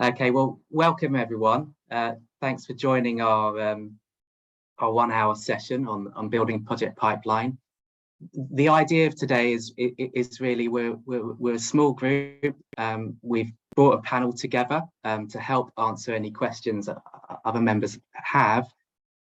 Okay, well, welcome everyone. Thanks for joining our 1 hour session on building project pipeline. The idea of today is really we're a small group. We've brought a panel together to help answer any questions that other members have,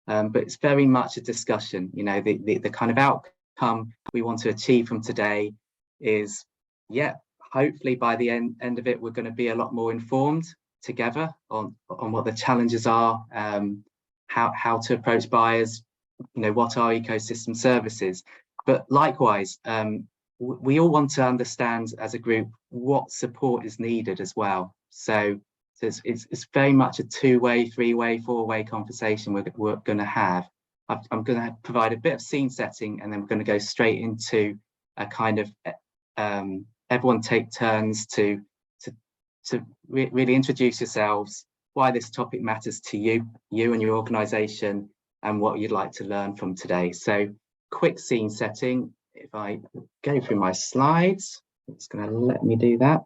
but it's very much a discussion. You know, the kind of outcome we want to achieve from today is, yeah, hopefully by the end of it, we're going to be a lot more informed together on what the challenges are, how to approach buyers, you know, what are ecosystem services. But likewise, we all want to understand as a group what support is needed as well. So it's very much a two-way, three-way, four-way conversation we're going to have. I'm going to provide a bit of scene setting, and then we're going to go straight into a kind of everyone take turns to really introduce yourselves, why this topic matters to you and your organisation, and what you'd like to learn from today. So quick scene setting. If I go through my slides, it's going to let me do that.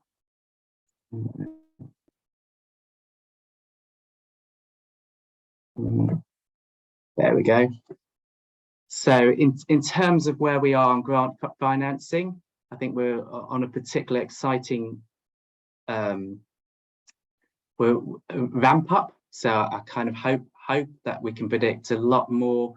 There we go. So in terms of where we are on grant financing, I think we're on a particular exciting ramp up. So I kind of hope that we can predict a lot more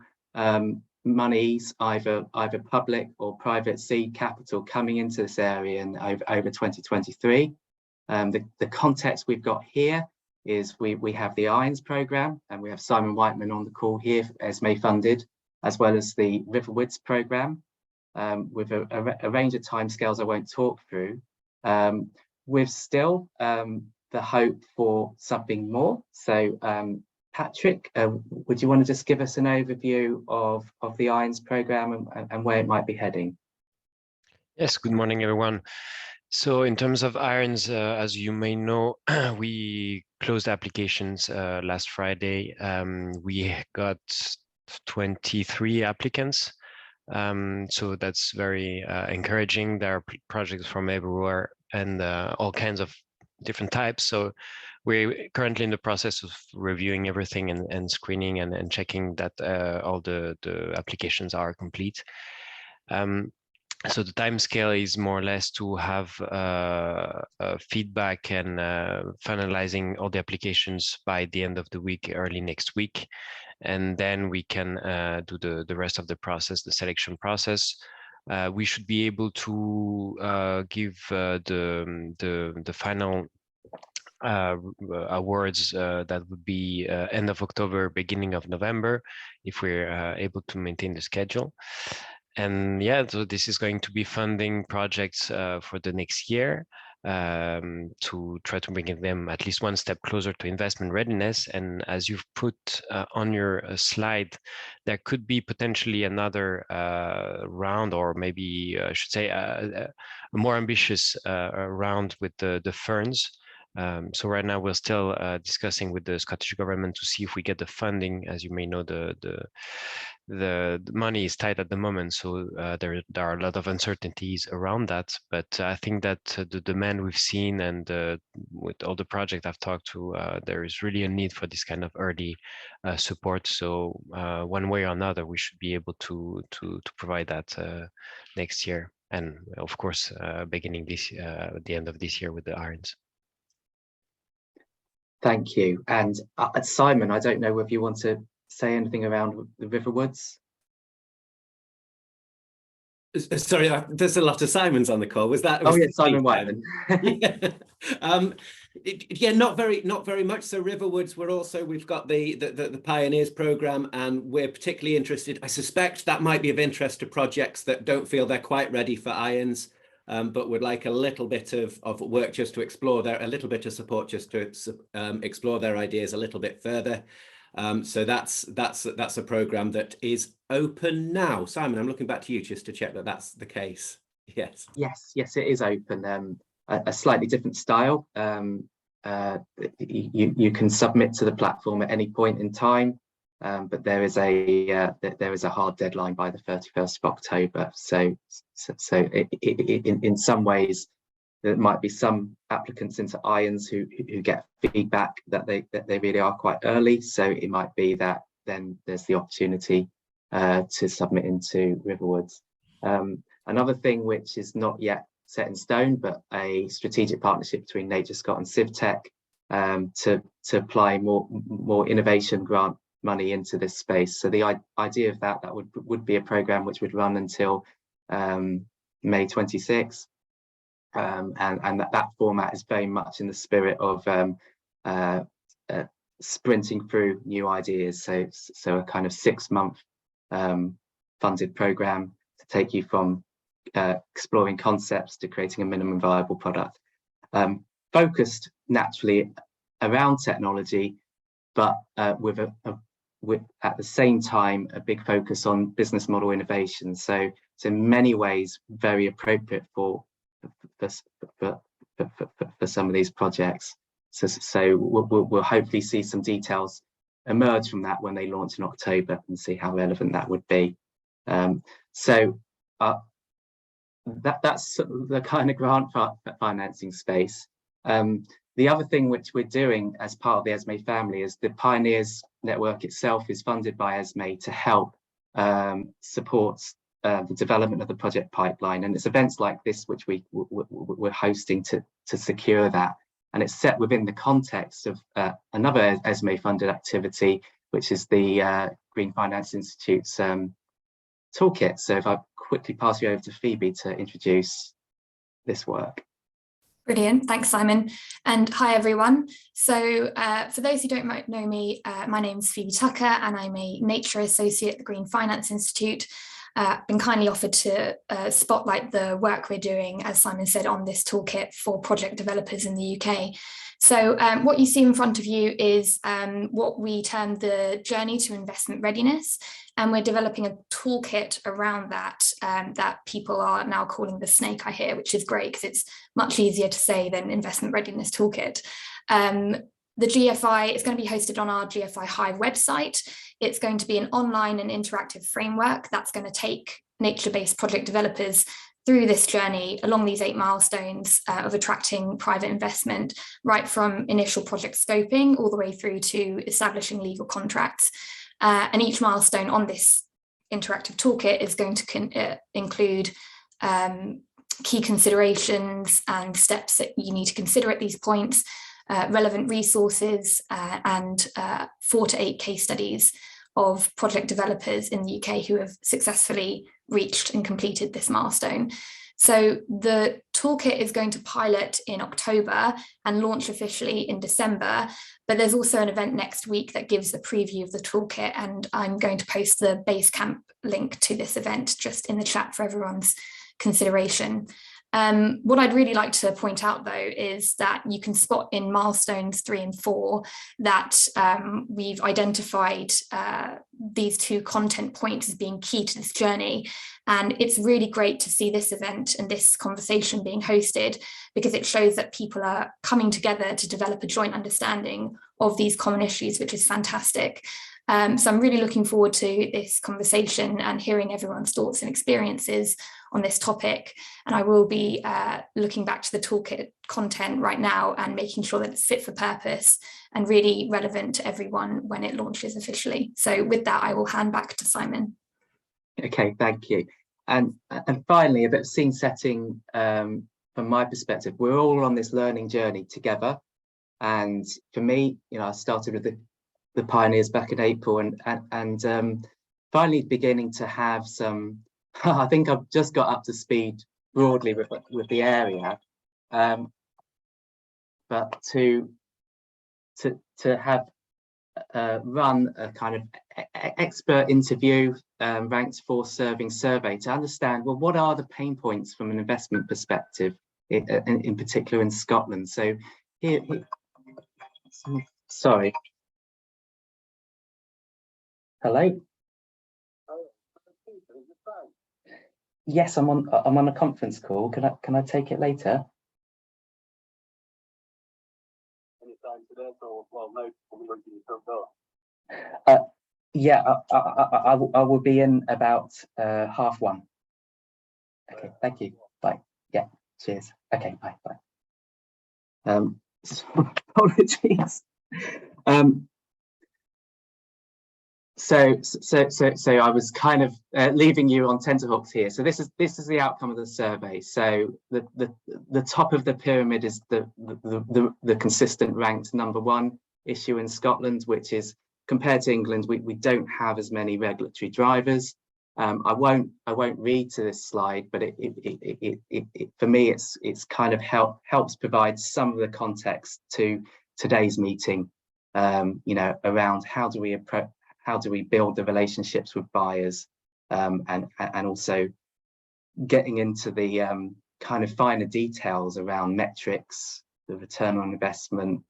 monies, either public or private seed capital coming into this area in over 2023. The context we've got here is we have the IRNS programme, and we have Simon Whiteman on the call here, ESME funded, as well as the Riverwoods programme, with a range of timescales I won't talk through. With still the hope for something more. So Patrick, would you want to just give us an overview of the IRNS programme and where it might be heading? Yes, good morning, everyone. So in terms of IRNS, as you may know, we closed applications last Friday. We got 23 applicants. So that's very encouraging. There are projects from everywhere and all kinds of different types. So we're currently in the process of reviewing everything and screening and checking that all the applications are complete. So the time scale is more or less to have feedback and finalizing all the applications by the end of the week, early next week. And then we can do the rest of the process, the selection process. We should be able to give the final awards that would be end of October, beginning of November, if we're able to maintain the schedule. And yeah, so this is going to be funding projects for the next year to try to bring them at least one step closer to investment readiness. And as you've put on your slide, there could be potentially another round, or maybe I should say a more ambitious round with the ferns. So right now we're still discussing with the Scottish government to see if we get the funding. As you may know, the money is tight at the moment, so there are a lot of uncertainties around that. But I think that the demand we've seen, and with all the projects I've talked to, there is really a need for this kind of early support. So one way or another, we should be able to provide that next year, and of course beginning this at the end of this year with the IRNS. Thank you. And Simon, I don't know whether you want to say anything around the Riverwoods. Sorry, there's a lot of Simons on the call. Was that? Oh yeah, Simon Whiteman. Yeah, not very much. So Riverwoods, we've got the Pioneers programme, and we're particularly interested. I suspect that might be of interest to projects that don't feel they're quite ready for IRNS. But would like a little bit of work just to explore a little bit of support just to explore their ideas a little bit further. So that's a programme that is open now. Simon, I'm looking back to you just to check that that's the case. Yes. Yes, it is open. A slightly different style. You can submit to the platform at any point in time. But there is a hard deadline by the 31st of October. So in some ways, there might be some applicants into IRNS who get feedback that they really are quite early. So it might be that then there's the opportunity to submit into Riverwoods. Another thing which is not yet set in stone, but a strategic partnership between NatureScot and CivTech to apply more innovation grant money into this space. So the idea of that would be a program which would run until May 26. And that format is very much in the spirit of sprinting through new ideas. So a kind of 6-month funded program to take you from exploring concepts to creating a minimum viable product, focused naturally around technology, but with at the same time a big focus on business model innovation. So it's in many ways very appropriate for some of these projects. So we'll hopefully see some details emerge from that when they launch in October and see how relevant that would be. That's the kind of grant financing space. The other thing which we're doing as part of the ESME family is the Pioneers Network itself is funded by ESME to help support the development of the project pipeline. And it's events like this which we're hosting to secure that. And it's set within the context of another ESME funded activity, which is the Green Finance Institute's toolkit. So if I quickly pass you over to Phoebe to introduce this work. Brilliant, thanks Simon, and hi everyone. So for those who don't know me, my name is Phoebe Tucker and I'm a Nature Associate at the Green Finance Institute. Been kindly offered to spotlight the work we're doing, as Simon said, on this toolkit for project developers in the UK. So what you see in front of you is what we term the journey to investment readiness. And we're developing a toolkit around that that people are now calling the snake, I hear, which is great because it's much easier to say than investment readiness toolkit. The GFI is going to be hosted on our GFI Hive website. It's going to be an online and interactive framework that's going to take nature-based project developers through this journey along these 8 milestones of attracting private investment, right from initial project scoping all the way through to establishing legal contracts. And each milestone on this interactive toolkit is going to include key considerations and steps that you need to consider at these points, relevant resources, and 4 to 8 case studies of project developers in the UK who have successfully reached and completed this milestone. So the toolkit is going to pilot in October and launch officially in December, but there's also an event next week that gives a preview of the toolkit, and I'm going to post the Basecamp link to this event just in the chat for everyone's consideration. What I'd really like to point out though is that you can spot in milestones 3 and 4 that we've identified these 2 content points as being key to this journey. And it's really great to see this event and this conversation being hosted because it shows that people are coming together to develop a joint understanding of these common issues, which is fantastic. So I'm really looking forward to this conversation and hearing everyone's thoughts and experiences on this topic. And I will be looking back to the toolkit content right now and making sure that it's fit for purpose and really relevant to everyone when it launches officially. So with that, I will hand back to Simon. Okay, thank you. And finally, a bit of scene setting from my perspective. We're all on this learning journey together. And for me, I started with the Pioneers back in April and finally beginning to have some, I think I've just got up to speed broadly with the area, but to have run a kind of expert interview, ranked 4 serving survey to understand, well, what are the pain points from an investment perspective, in particular in Scotland. So here sorry. Hello? Yes, I'm on a conference call. Can I take it later? Yeah, I will be in about 1:30. Okay, thank you. Bye. Yeah. Cheers. Okay, bye. Apologies. So I was kind of leaving you on tenterhooks here. So this is the outcome of the survey. So the top of the pyramid is the consistent ranked #1 issue in Scotland, which is, compared to England, we don't have as many regulatory drivers. I won't read to this slide, but it for me it's kind of helps provide some of the context to today's meeting. You know, around how do we build the relationships with buyers, and also getting into the kind of finer details around metrics, the return on investment,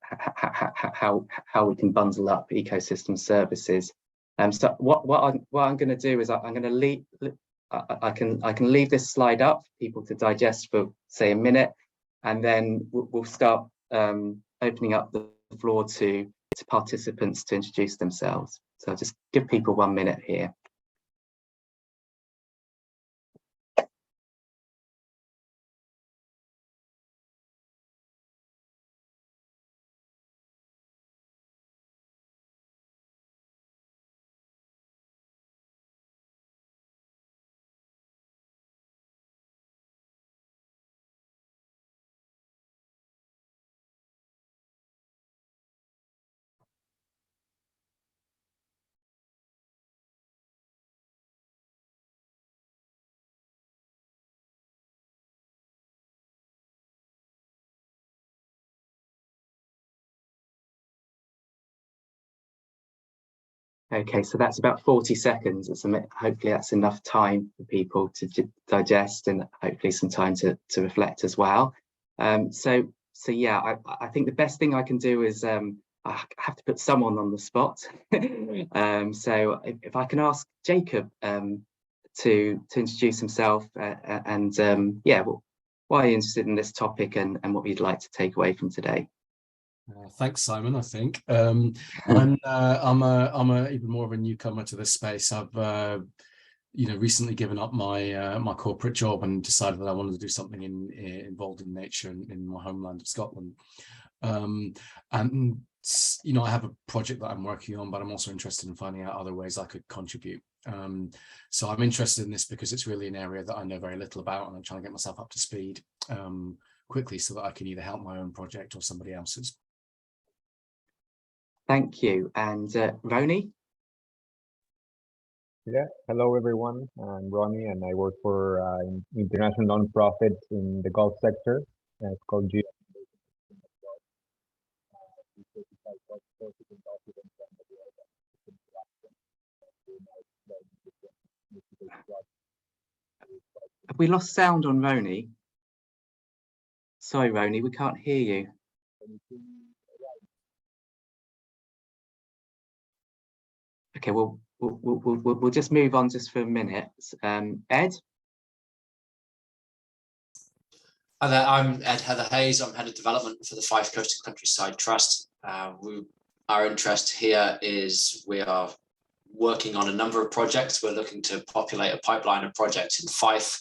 how we can bundle up ecosystem services. So what I'm going to do is I'm going to leave. I can leave this slide up for people to digest for, say, a minute, and then we'll start opening up the floor to participants to introduce themselves. So I'll just give people 1 minute here. Okay, so that's about 40 seconds. Hopefully that's enough time for people to digest, and hopefully some time to reflect as well. So yeah, I think the best thing I can do is I have to put someone on the spot. So if I can ask Jacob to introduce himself, and yeah, well, why are you interested in this topic, and what you'd like to take away from today? Thanks, Simon. I think I'm even more of a newcomer to this space. I've recently given up my my corporate job and decided that I wanted to do something involved in nature in my homeland of Scotland. And I have a project that I'm working on, but I'm also interested in finding out other ways I could contribute. So I'm interested in this because it's really an area that I know very little about, and I'm trying to get myself up to speed quickly so that I can either help my own project or somebody else's. Thank you. And Roni? Yeah, hello everyone. I'm Ronnie, and I work for an international nonprofit in the Gulf sector. It's called G. Have we lost sound on Roni? Sorry, Roni, we can't hear you. Okay, we'll just move on just for a minute. Ed? Hi there, I'm Ed Heather-Hayes. I'm Head of Development for the Fife Coast and Countryside Trust. Our interest here is we are working on a number of projects. We're looking to populate a pipeline of projects in Fife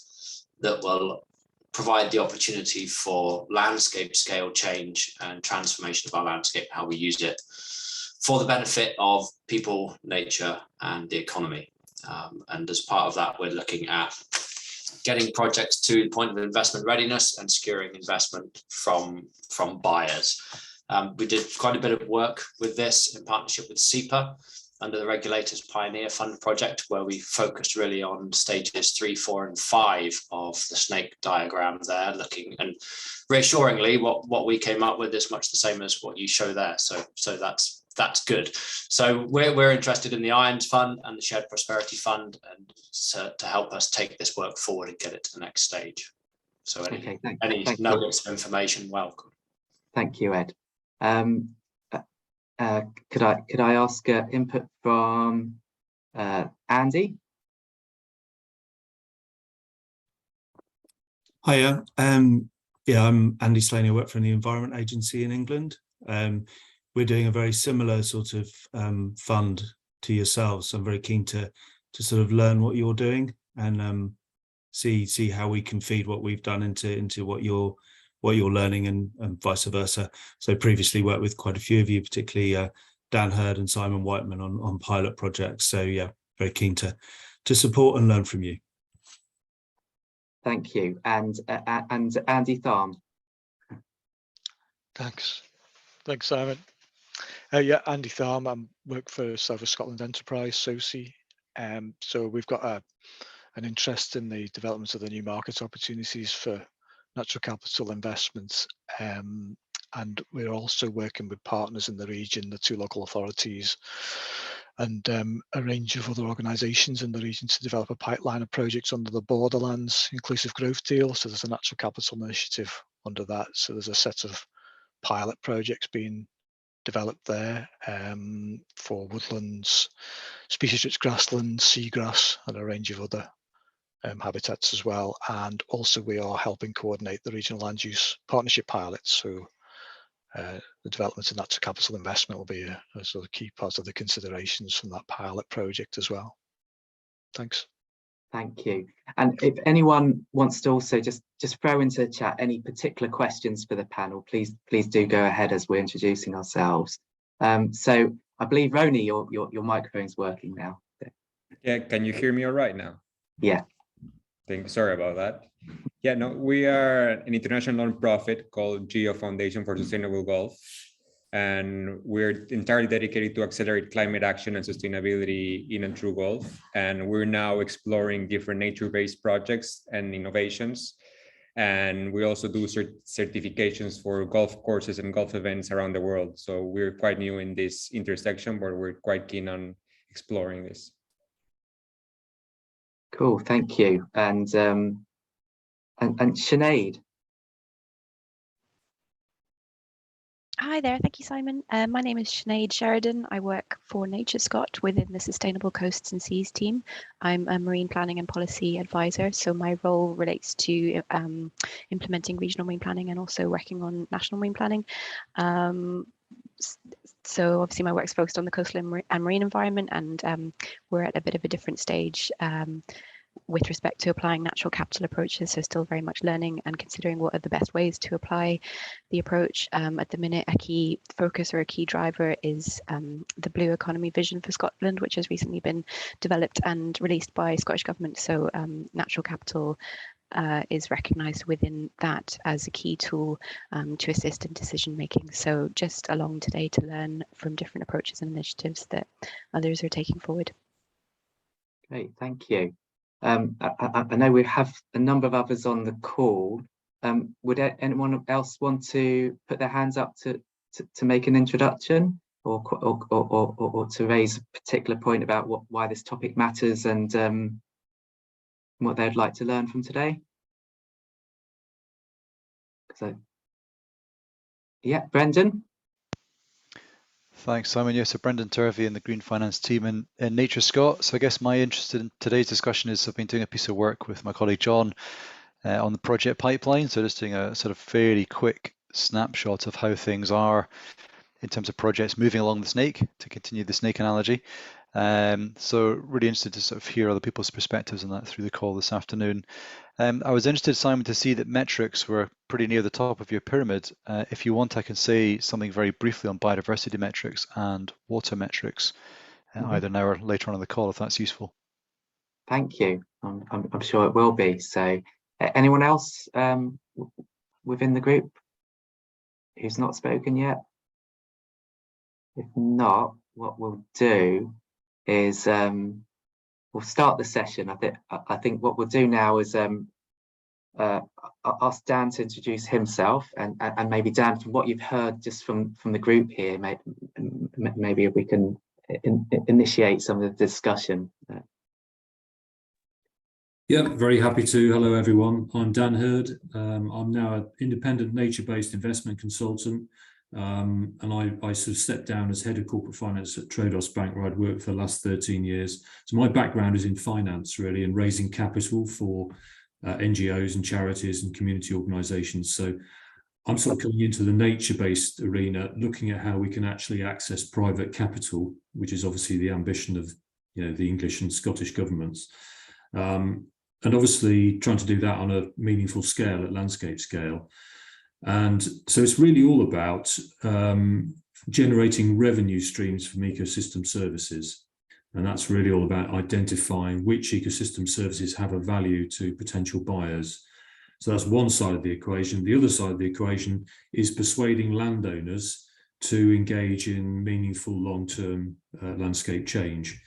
that will provide the opportunity for landscape scale change and transformation of our landscape, how we use it, for the benefit of people, nature, and the economy. And as part of that, we're looking at getting projects to the point of investment readiness and securing investment from buyers. We did quite a bit of work with this in partnership with SEPA under the Regulator's Pioneer Fund project, where we focused really on stages 3, 4, and 5 of the snake diagram there, looking, and reassuringly what we came up with is much the same as what you show there. So that's good. So we're interested in the IRNS Fund and the Shared Prosperity Fund, and to help us take this work forward and get it to the next stage. So any nuggets of information, welcome. Thank you, Ed. Could I ask input from Andy? Hiya. Yeah, I'm Andy Slaney. I work for the Environment Agency in England. We're doing a very similar sort of fund to yourselves. So I'm very keen to sort of learn what you're doing, and see how we can feed what we've done into what you're learning, and vice versa. So previously worked with quite a few of you, particularly Dan Hurd and Simon Whiteman on pilot projects. So yeah, very keen to support and learn from you. Thank you. And Andy Tharm. Thanks, Simon. Yeah, Andy Tharm. I work for South of Scotland Enterprise, SOCI. So we've got an interest in the development of the new market opportunities for natural capital investments. And we're also working with partners in the region, the 2 local authorities, and a range of other organisations in the region to develop a pipeline of projects under the Borderlands Inclusive Growth Deal. So there's a natural capital initiative under that. So there's a set of pilot projects being developed there for woodlands, species-rich grasslands, seagrass, and a range of other habitats as well. And also we are helping coordinate the regional land use partnership pilots. So the development of natural capital investment will be a sort of key part of the considerations from that pilot project as well. Thanks. Thank you. And if anyone wants to also just throw into the chat any particular questions for the panel, please do go ahead as we're introducing ourselves. So I believe Roni, your microphone's working now. Yeah, can you hear me all right now? Yeah. Sorry about that. Yeah, no, we are an international nonprofit called GEO Foundation for Sustainable Golf, and we're entirely dedicated to accelerate climate action and sustainability in and through golf. And we're now exploring different nature-based projects and innovations. And we also do certifications for golf courses and golf events around the world. So we're quite new in this intersection, but we're quite keen on exploring this. Cool, thank you. And Sinead. Hi there, thank you, Simon. My name is Sinead Sheridan. I work for NatureScot within the Sustainable Coasts and Seas team. I'm a marine planning and policy advisor, so my role relates to implementing regional marine planning and also working on national marine planning. So obviously my work's focused on the coastal and marine environment, and we're at a bit of a different stage with respect to applying natural capital approaches, so still very much learning and considering what are the best ways to apply the approach. At the minute, a key focus or a key driver is the Blue Economy Vision for Scotland, which has recently been developed and released by Scottish Government. So natural capital is recognised within that as a key tool to assist in decision making. So just along today to learn from different approaches and initiatives that others are taking forward. Great, thank you. I know we have a number of others on the call. Would anyone else want to put their hands up to make an introduction or to raise a particular point about why this topic matters and what they'd like to learn from today? So, yeah, Brendan. Thanks, Simon. Yes, so Brendan Turvey in the Green Finance team in NatureScot. So I guess my interest in today's discussion is I've been doing a piece of work with my colleague John on the project pipeline. So just doing a sort of fairly quick snapshot of how things are in terms of projects moving along the snake, to continue the snake analogy. So really interested to sort of hear other people's perspectives on that through the call this afternoon. I was interested, Simon, to see that metrics were pretty near the top of your pyramid. If you want, I can say something very briefly on biodiversity metrics and water metrics, either now or later on in the call, if that's useful. Thank you. I'm sure it will be. So anyone else within the group who's not spoken yet? If not, what we'll do is we'll start the session. I think what we'll do now is ask Dan to introduce himself, and maybe Dan, from what you've heard just from the group here, maybe if we can initiate some of the discussion. Yeah, very happy to. Hello everyone, I'm Dan Hurd. I'm now an independent nature-based investment consultant. And I sort of stepped down as head of corporate finance at Triodos Bank, where I'd worked for the last 13 years. So my background is in finance, really, and raising capital for NGOs and charities and community organisations. So I'm sort of coming into the nature-based arena, looking at how we can actually access private capital, which is obviously the ambition of the English and Scottish governments. obviously trying to do that on a meaningful scale, at landscape scale. And so it's really all about generating revenue streams from ecosystem services. And that's really all about identifying which ecosystem services have a value to potential buyers. So that's one side of the equation. The other side of the equation is persuading landowners to engage in meaningful long-term landscape change,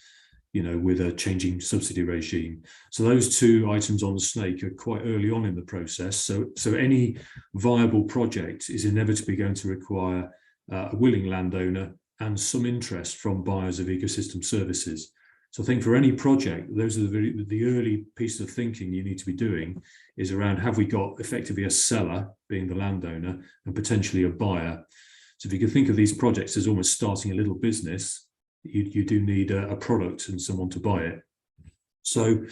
with a changing subsidy regime. So those two items on the snake are quite early on in the process. So any viable project is inevitably going to require a willing landowner and some interest from buyers of ecosystem services. So I think for any project, those are the early piece of thinking you need to be doing is around, have we got effectively a seller, being the landowner, and potentially a buyer? So if you can think of these projects as almost starting a little business, you do need a product and someone to buy it. So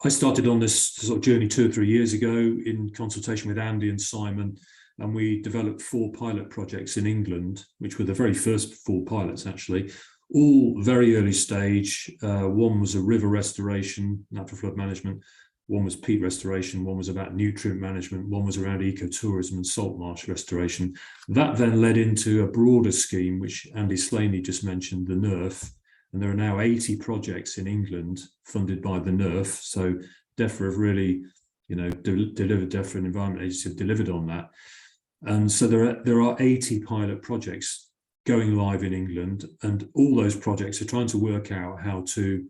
I started on this sort of journey 2 or 3 years ago in consultation with Andy and Simon, and we developed 4 pilot projects in England, which were the very first 4 pilots actually, all very early stage. One was a river restoration, natural flood management. One was peat restoration. One was about nutrient management. One was around ecotourism and salt marsh restoration. That then led into a broader scheme, which Andy Slaney just mentioned, the NERF. And there are now 80 projects in England funded by the NERF. So DEFRA have really, delivered, DEFRA and Environment Agency have delivered on that. And so there are 80 pilot projects going live in England, and all those projects are trying to work out how to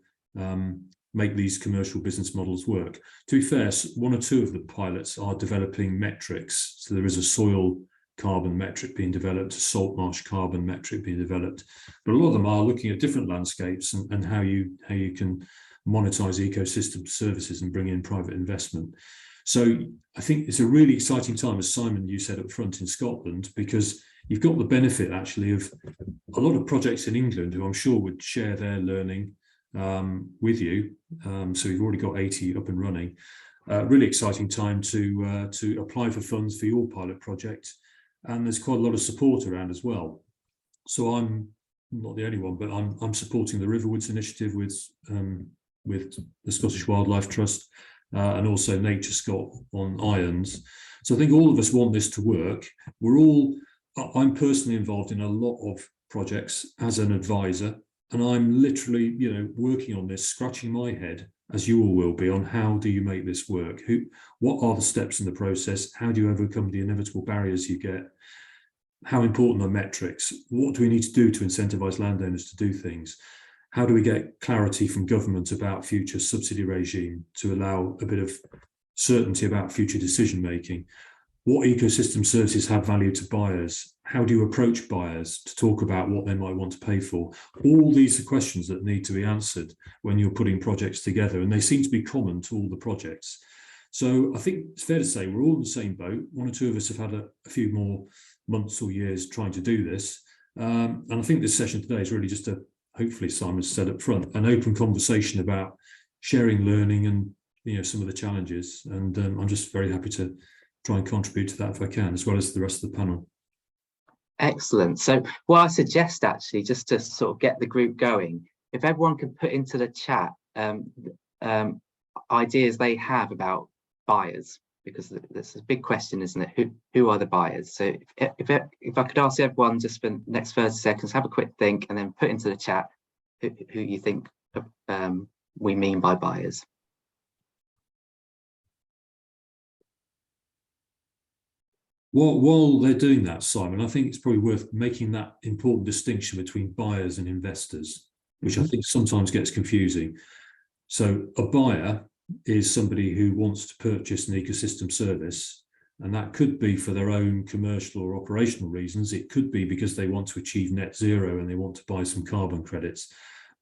make these commercial business models work. To be fair, 1 or 2 of the pilots are developing metrics. So there is a soil carbon metric being developed, a salt marsh carbon metric being developed, but a lot of them are looking at different landscapes and how you can monetize ecosystem services and bring in private investment. So I think it's a really exciting time, as Simon, you said up front, in Scotland, because you've got the benefit actually of a lot of projects in England who I'm sure would share their learning with you. So we've already got 80 up and running. Really exciting time to apply for funds for your pilot project. And there's quite a lot of support around as well. So I'm not the only one, but I'm supporting the Riverwoods initiative with the Scottish Wildlife Trust and also Nature Scot on IRNS. So I think all of us want this to work. I'm personally involved in a lot of projects as an advisor, and I'm literally, working on this, scratching my head, as you all will be, on how do you make this work? What are the steps in the process? How do you overcome the inevitable barriers you get? How important are metrics? What do we need to do to incentivize landowners to do things? How do we get clarity from government about future subsidy regime to allow a bit of certainty about future decision making? What ecosystem services have value to buyers? How do you approach buyers to talk about what they might want to pay for? All these are questions that need to be answered when you're putting projects together, and they seem to be common to all the projects. So I think it's fair to say we're all in the same boat. 1 or 2 of us have had a few more months or years trying to do this. And I think this session today is really just a, hopefully Simon said up front, an open conversation about sharing learning and some of the challenges. And I'm just very happy to try and contribute to that if I can, as well as the rest of the panel. Excellent. So what I suggest actually, just to sort of get the group going, if everyone could put into the chat ideas they have about buyers, because this is a big question, isn't it? Who are the buyers? So if I could ask everyone just for the next 30 seconds, have a quick think and then put into the chat who you think we mean by buyers. While they're doing that, Simon, I think it's probably worth making that important distinction between buyers and investors, which I think sometimes gets confusing. So a buyer is somebody who wants to purchase an ecosystem service, and that could be for their own commercial or operational reasons. It could be because they want to achieve net zero and they want to buy some carbon credits.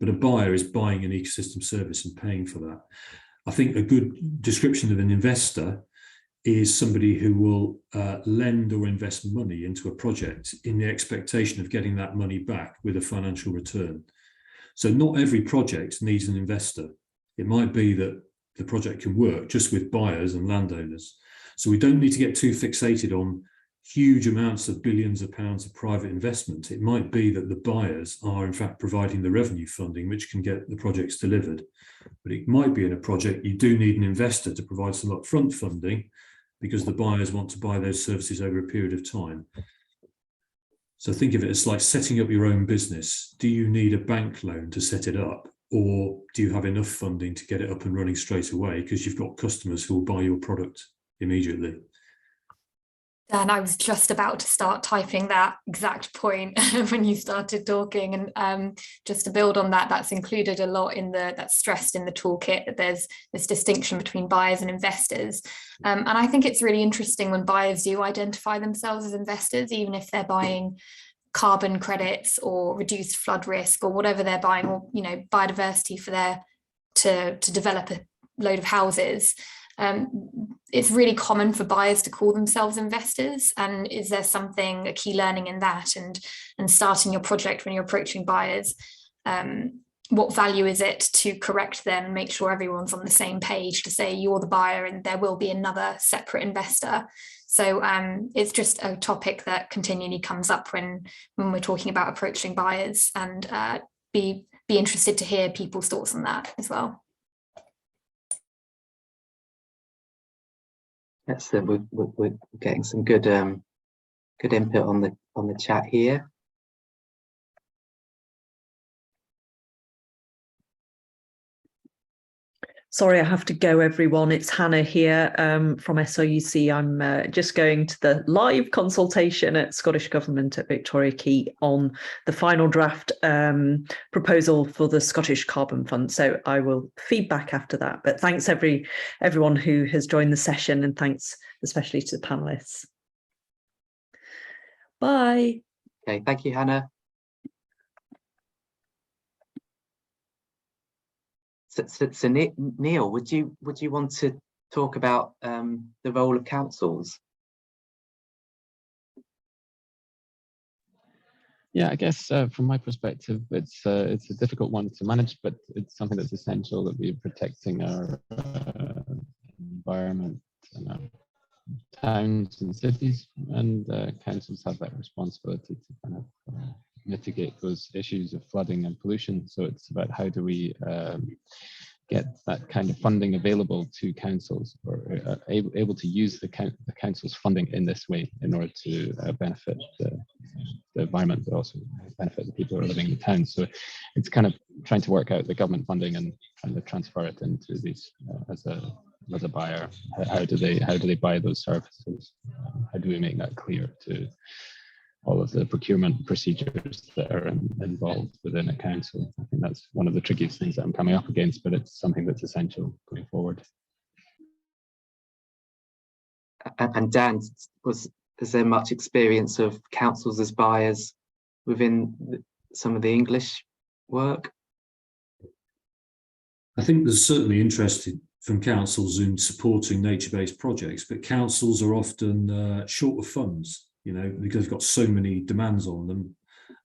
But a buyer is buying an ecosystem service and paying for that. I think a good description of an investor is somebody who will lend or invest money into a project in the expectation of getting that money back with a financial return. So not every project needs an investor. It might be that the project can work just with buyers and landowners. So we don't need to get too fixated on huge amounts of billions of pounds of private investment. It might be that the buyers are in fact providing the revenue funding which can get the projects delivered. But it might be in a project you do need an investor to provide some upfront funding because the buyers want to buy those services over a period of time. So think of it as like setting up your own business. Do you need a bank loan to set it up? Or do you have enough funding to get it up and running straight away because you've got customers who will buy your product immediately? Dan, I was just about to start typing that exact point when you started talking, and just to build on that, that's included a lot in that's stressed in the toolkit, that there's this distinction between buyers and investors. And I think it's really interesting when buyers do identify themselves as investors, even if they're buying carbon credits or reduced flood risk or whatever they're buying, or biodiversity for to develop a load of houses. It's really common for buyers to call themselves investors. And is there a key learning in that, and starting your project when you're approaching buyers? What value is it to correct them, make sure everyone's on the same page, to say you're the buyer and there will be another separate investor? So it's just a topic that continually comes up when we're talking about approaching buyers, and be interested to hear people's thoughts on that as well. Excellent. We're getting some good input on the chat here. Sorry, I have to go, everyone. It's Hannah here from SOUC. I'm just going to the live consultation at Scottish Government at Victoria Quay on the final draft proposal for the Scottish Carbon Fund. So I will feed back after that. But thanks everyone who has joined the session, and thanks especially to the panelists. Bye. Okay, thank you, Hannah. So Neil, would you want to talk about the role of councils? Yeah, I guess from my perspective, it's a difficult one to manage, but it's something that's essential, that we're protecting our environment and our towns and cities, and councils have that responsibility to kind of mitigate those issues of flooding and pollution. So it's about how do we get that kind of funding available to councils, or able to use the council's funding in this way in order to benefit the environment, but also benefit the people who are living in the town. So it's kind of trying to work out the government funding and trying to transfer it into these as a buyer. How do they buy those services? How do we make that clear to all of the procurement procedures that are involved within a council? I think that's one of the trickiest things that I'm coming up against, but it's something that's essential going forward. And Dan, is there much experience of councils as buyers within some of the English work? I think there's certainly interest from councils in supporting nature-based projects, but councils are often short of funds, because they've got so many demands on them.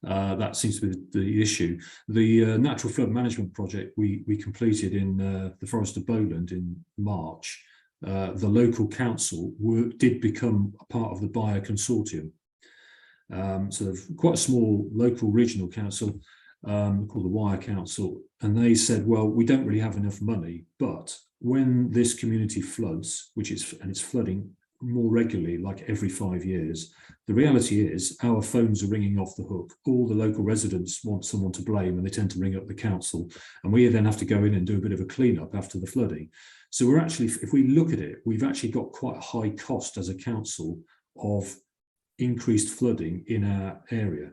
That seems to be the issue. The natural flood management project we completed in the Forest of Bowland in March, the local council did become a part of the buyer consortium. So they're quite a small local regional council called the Wire Council, and they said, well, we don't really have enough money, but when this community floods, it's flooding more regularly, like every 5 years, the reality is our phones are ringing off the hook. All the local residents want someone to blame, and they tend to ring up the council, and we then have to go in and do a bit of a cleanup after the flooding. So we're actually, if we look at it, we've actually got quite a high cost as a council of increased flooding in our area.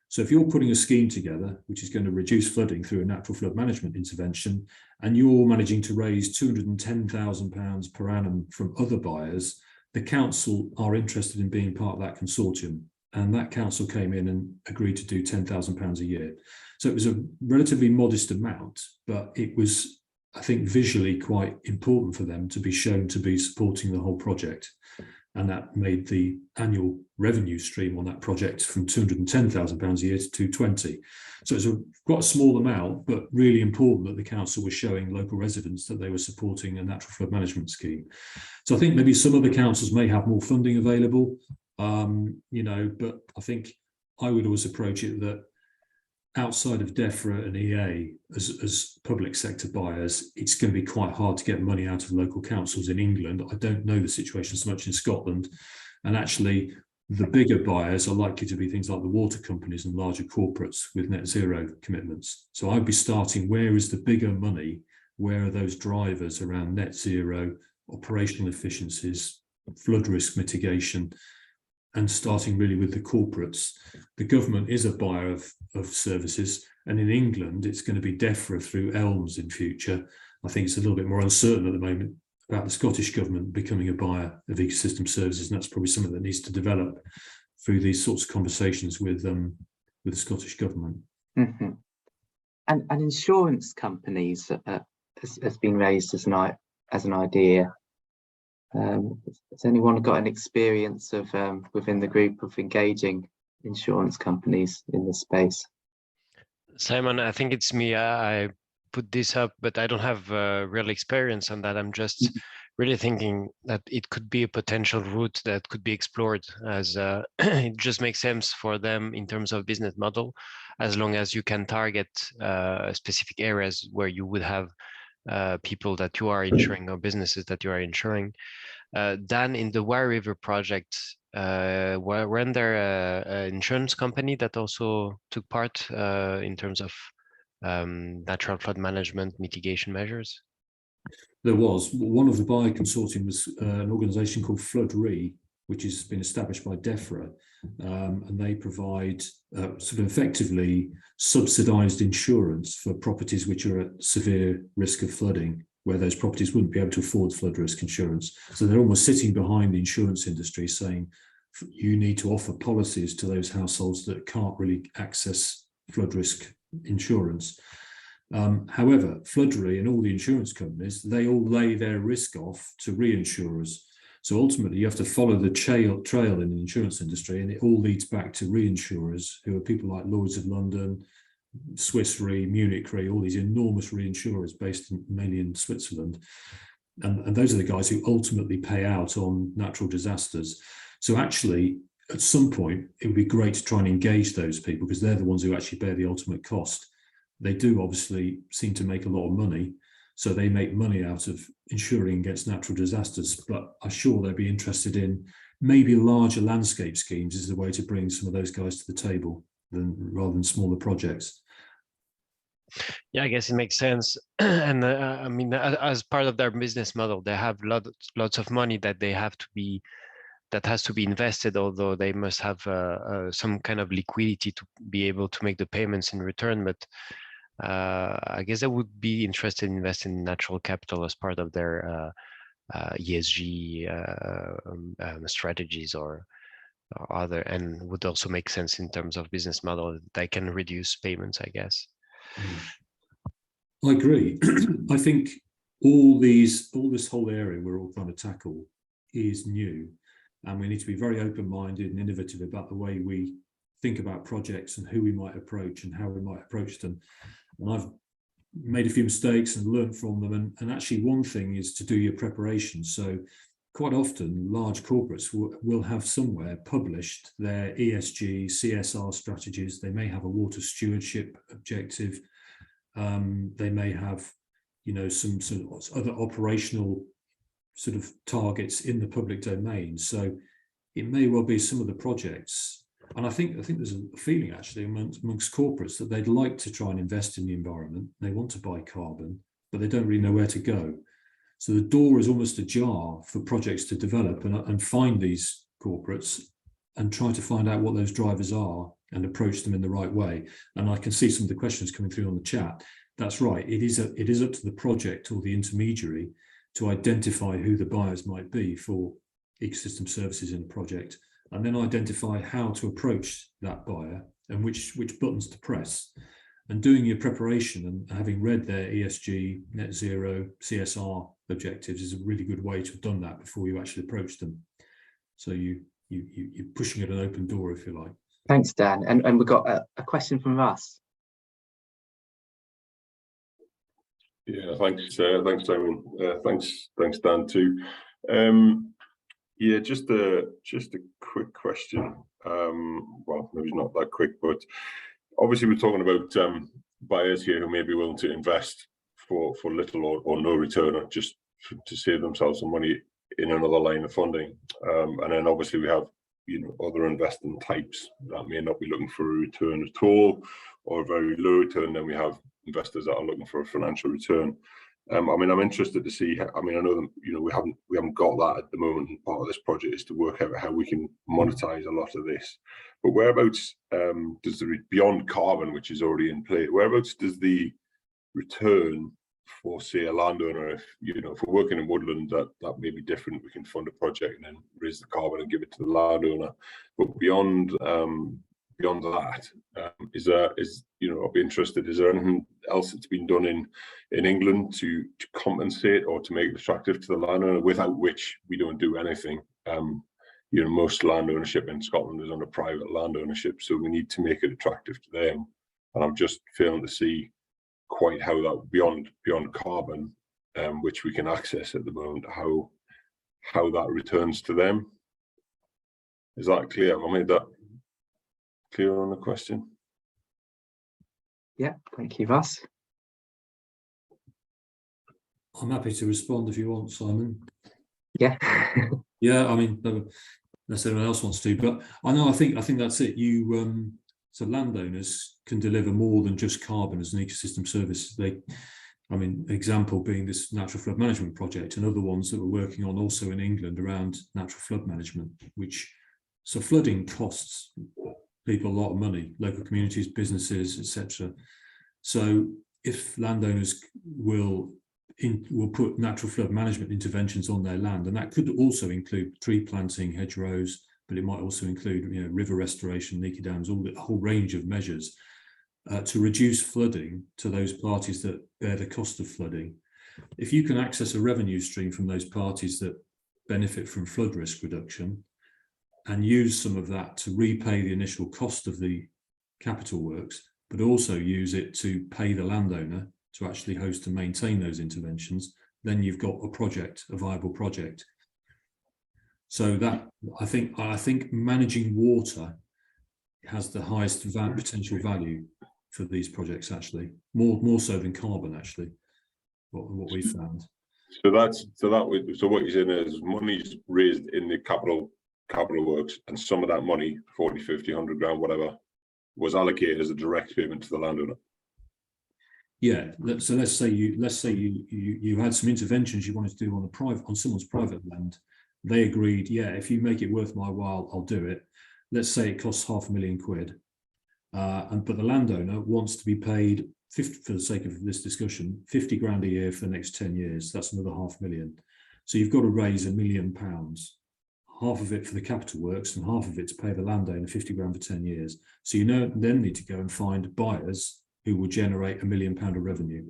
So if you're putting a scheme together, which is going to reduce flooding through a natural flood management intervention, and you're managing to raise £210,000 per annum from other buyers, the council are interested in being part of that consortium. And that council came in and agreed to do £10,000 a year. So it was a relatively modest amount, but it was, I think, visually quite important for them to be shown to be supporting the whole project. And that made the annual revenue stream on that project from £210,000 a year to 220. So it's quite a small amount, but really important that the council was showing local residents that they were supporting a natural flood management scheme. So I think maybe some other councils may have more funding available. you know, but I think I would always approach it that outside of DEFRA and EA, as public sector buyers, it's going to be quite hard to get money out of local councils in England. I don't know the situation so much in Scotland. And actually, the bigger buyers are likely to be things like the water companies and larger corporates with net zero commitments. So I'd be starting, where is the bigger money? Where are those drivers around net zero, operational efficiencies, flood risk mitigation, and starting really with the corporates. The government is a buyer of services, and in England, it's going to be DEFRA through ELMS in future. I think it's a little bit more uncertain at the moment about the Scottish government becoming a buyer of ecosystem services, and that's probably something that needs to develop through these sorts of conversations with the Scottish government. Mm-hmm. And insurance companies has been raised as an idea. Has anyone got an experience of within the group of engaging insurance companies in this space? Simon, I think it's me. I put this up, but I don't have real experience on that. I'm just really thinking that it could be a potential route that could be explored, as it just makes sense for them in terms of business model, as long as you can target specific areas where you would have people that you are insuring or businesses that you are insuring. Dan, in the Wye River project, weren't there an insurance company that also took part in terms of natural flood management mitigation measures? There was. One of the buyer consortium was an organisation called Flood Re, which has been established by DEFRA, and they provide sort of effectively subsidised insurance for properties which are at severe risk of flooding, where those properties wouldn't be able to afford flood risk insurance. So they're almost sitting behind the insurance industry saying, you need to offer policies to those households that can't really access flood risk insurance. However, Flood Re and all the insurance companies, they all lay their risk off to reinsurers. So ultimately, you have to follow the trail in the insurance industry, and it all leads back to reinsurers, who are people like Lloyd's of London, Swiss Re, Munich Re, all these enormous reinsurers based mainly in Switzerland. And those are the guys who ultimately pay out on natural disasters. So actually, at some point, it would be great to try and engage those people, because they're the ones who actually bear the ultimate cost. They do obviously seem to make a lot of money, so they make money out of insuring against natural disasters, but I'm sure they'd be interested in maybe larger landscape schemes is the way to bring some of those guys to the table rather than smaller projects. Yeah, I guess it makes sense. And I mean, as part of their business model, they have lots of money that has to be invested, although they must have some kind of liquidity to be able to make the payments in return. But I guess I would be interested in investing in natural capital as part of their ESG strategies or other, and would also make sense in terms of business model. They can reduce payments, I guess. I agree. I think all this whole area we're all trying to tackle is new, and we need to be very open-minded and innovative about the way we think about projects and who we might approach and how we might approach them. And I've made a few mistakes and learned from them. And actually, one thing is to do your preparation. So quite often, large corporates will have somewhere published their ESG, CSR strategies. They may have a water stewardship objective. They may have, some sort of other operational sort of targets in the public domain. So it may well be some of the projects. And I think there's a feeling actually amongst corporates that they'd like to try and invest in the environment. They want to buy carbon, but they don't really know where to go. So the door is almost ajar for projects to develop and find these corporates and try to find out what those drivers are and approach them in the right way. And I can see some of the questions coming through on the chat. That's right. It is up to the project or the intermediary to identify who the buyers might be for ecosystem services in a project, and then identify how to approach that buyer and which buttons to press. And doing your preparation and having read their ESG, net zero, CSR objectives is a really good way to have done that before you actually approach them. So you're pushing at an open door, if you like. Thanks, Dan. And we've got a question from Russ. Yeah, thanks, Simon. Thanks, Dan too. Yeah, just a quick question. Well, maybe not that quick, but obviously we're talking about buyers here who may be willing to invest for little or no return, or just to save themselves some money in another line of funding. And then obviously we have, you know, other investing types that may not be looking for a return at all, or a very low return. Then we have investors that are looking for a financial return. I mean, I'm interested to see. I mean, I know that, you know, we haven't got that at the moment. And part of this project is to work out how we can monetize a lot of this. But whereabouts does the beyond carbon, which is already in play, whereabouts does the return for, say, a landowner, if, you know, if we're working in woodland, that may be different. We can fund a project and then raise the carbon and give it to the landowner. But beyond that, you know, I'd be interested, is there anything else that's been done in England to compensate or to make it attractive to the landowner, without which we don't do anything? You know, most land ownership in Scotland is under private land ownership, so we need to make it attractive to them. And I'm just failing to see quite how that beyond carbon, which we can access at the moment, how that returns to them. Is that clear? I made that clear on the question? Yeah, thank you, Russ. I'm happy to respond if you want, Simon. Yeah. Yeah, I mean, unless anyone else wants to, but I think that's it. You so landowners can deliver more than just carbon as an ecosystem service. I mean, example being this natural flood management project, and other ones that we're working on also in England around natural flood management, so flooding costs people a lot of money, local communities, businesses, etc. So if landowners will put natural flood management interventions on their land, and that could also include tree planting, hedgerows, but it might also include, you know, river restoration, leaky dams, a whole range of measures to reduce flooding to those parties that bear the cost of flooding. If you can access a revenue stream from those parties that benefit from flood risk reduction, and use some of that to repay the initial cost of the capital works, but also use it to pay the landowner to actually host and maintain those interventions, then you've got a viable project. So that I think managing water has the highest potential value for these projects, actually, more so than carbon, actually, what we found. So what you're saying is money's raised in the capital works, and some of that money, 40, 50, 100 grand, whatever, was allocated as a direct payment to the landowner. Yeah, so let's say you had some interventions you wanted to do on someone's private land. They agreed, yeah, if you make it worth my while, I'll do it. Let's say it costs £500,000 but the landowner wants to be paid, for the sake of this discussion, 50 grand a year for the next 10 years. That's another £500,000. So you've got to raise £1 million. Half of it for the capital works and half of it to pay the landowner 50 grand for 10 years. So you then need to go and find buyers who will generate £1 million of revenue.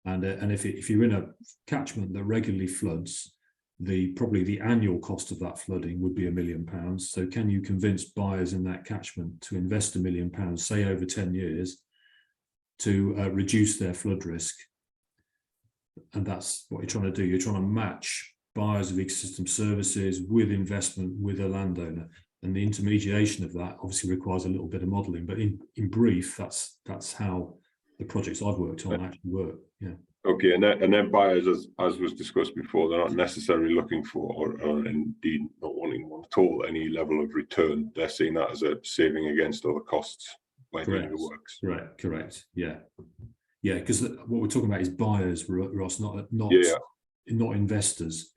And if you're in a catchment that regularly floods, probably the annual cost of that flooding would be £1 million. So can you convince buyers in that catchment to invest £1 million, say over 10 years, to reduce their flood risk? And that's what you're trying to do. You're trying to match buyers of ecosystem services with investment with a landowner, and the intermediation of that obviously requires a little bit of modelling. But in brief, that's how the projects I've worked on actually work. Yeah. Okay, and then buyers, as was discussed before, they're not necessarily looking for, or indeed not wanting one at all, any level of return. They're seeing that as a saving against other costs by doing the works. Correct. Yeah, because what we're talking about is buyers, Ross, not investors.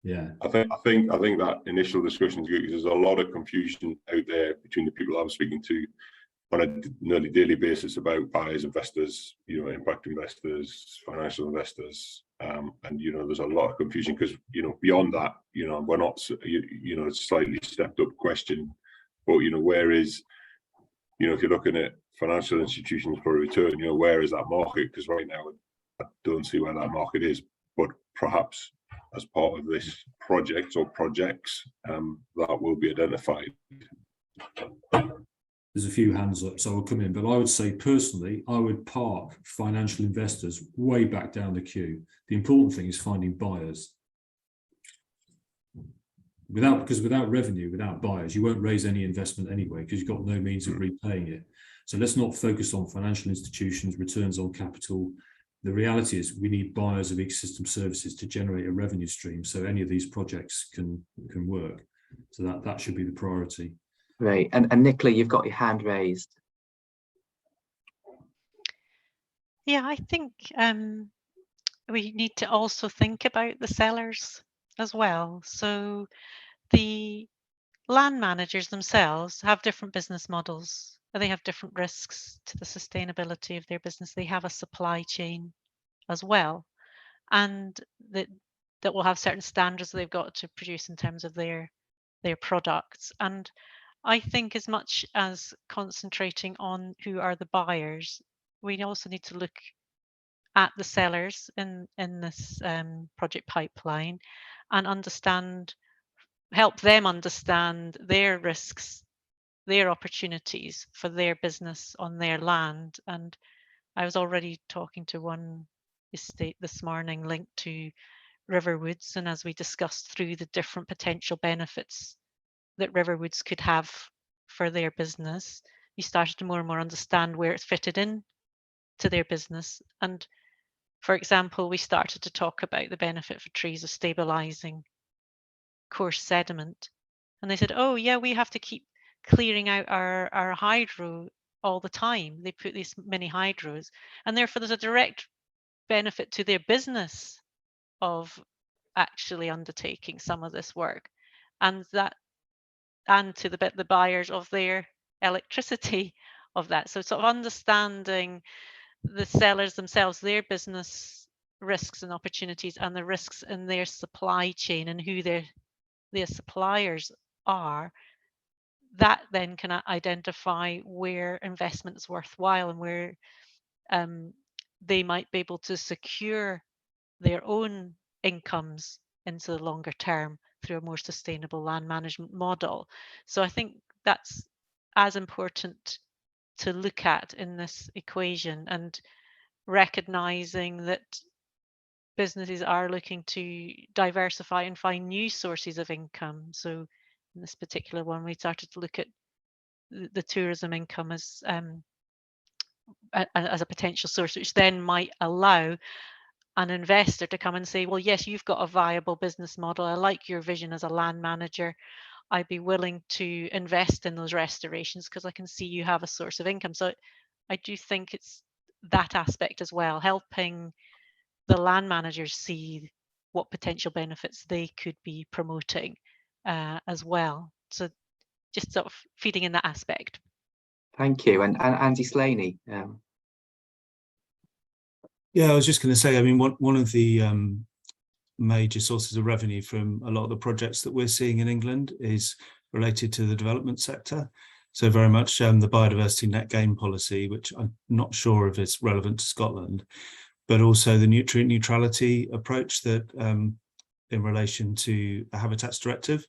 Yeah. I think that initial discussion is good, because there's a lot of confusion out there between the people I'm speaking to on a nearly daily basis about buyers, investors, you know, impact investors, financial investors, and you know, there's a lot of confusion because, you know, beyond that, you know, we're not, you know, it's a slightly stepped up question, but you know, where is, you know, if you're looking at financial institutions for a return, you know, where is that market? Because right now I don't see where that market is, but perhaps as part of this project or projects, that will be identified. There's a few hands up, so I'll come in, but I would say personally, I would park financial investors way back down the queue. The important thing is finding buyers. because without revenue, without buyers, you won't raise any investment anyway, because you've got no means of repaying it. So let's not focus on financial institutions, returns on capital. The reality is we need buyers of ecosystem services to generate a revenue stream, so any of these projects can work. So that should be the priority. Great. And Nicola, you've got your hand raised. Yeah, I think we need to also think about the sellers as well. So the land managers themselves have different business models. They have different risks to the sustainability of their business. They have a supply chain as well, and that will have certain standards they've got to produce in terms of their products. And I think as much as concentrating on who are the buyers, we also need to look at the sellers in this project pipeline and help them understand their risks, their opportunities for their business on their land. And I was already talking to one estate this morning linked to Riverwoods, and as we discussed through the different potential benefits that Riverwoods could have for their business, you started to more and more understand where it's fitted in to their business. And for example, we started to talk about the benefit for trees of stabilizing coarse sediment. And they said, oh yeah, we have to keep clearing out our hydro all the time. They put these mini hydros, and therefore there's a direct benefit to their business of actually undertaking some of this work, and to the buyers of their electricity of that. So sort of understanding the sellers themselves, their business risks and opportunities, and the risks in their supply chain and who their suppliers are, that then can identify where investment is worthwhile and where they might be able to secure their own incomes into the longer term through a more sustainable land management model. So I think that's as important to look at in this equation, and recognizing that businesses are looking to diversify and find new sources of income. So in this particular one, we started to look at the tourism income as a potential source, which then might allow an investor to come and say, well, yes, you've got a viable business model. I like your vision as a land manager. I'd be willing to invest in those restorations because I can see you have a source of income. So I do think it's that aspect as well, helping the land managers see what potential benefits they could be promoting as well. So just sort of feeding in that aspect. Thank you. And Andy Slaney. Yeah, I was just going to say, I mean, one of the major sources of revenue from a lot of the projects that we're seeing in England is related to the development sector. So very much the biodiversity net gain policy, which I'm not sure if it's relevant to Scotland, but also the nutrient neutrality approach that in relation to the Habitats Directive.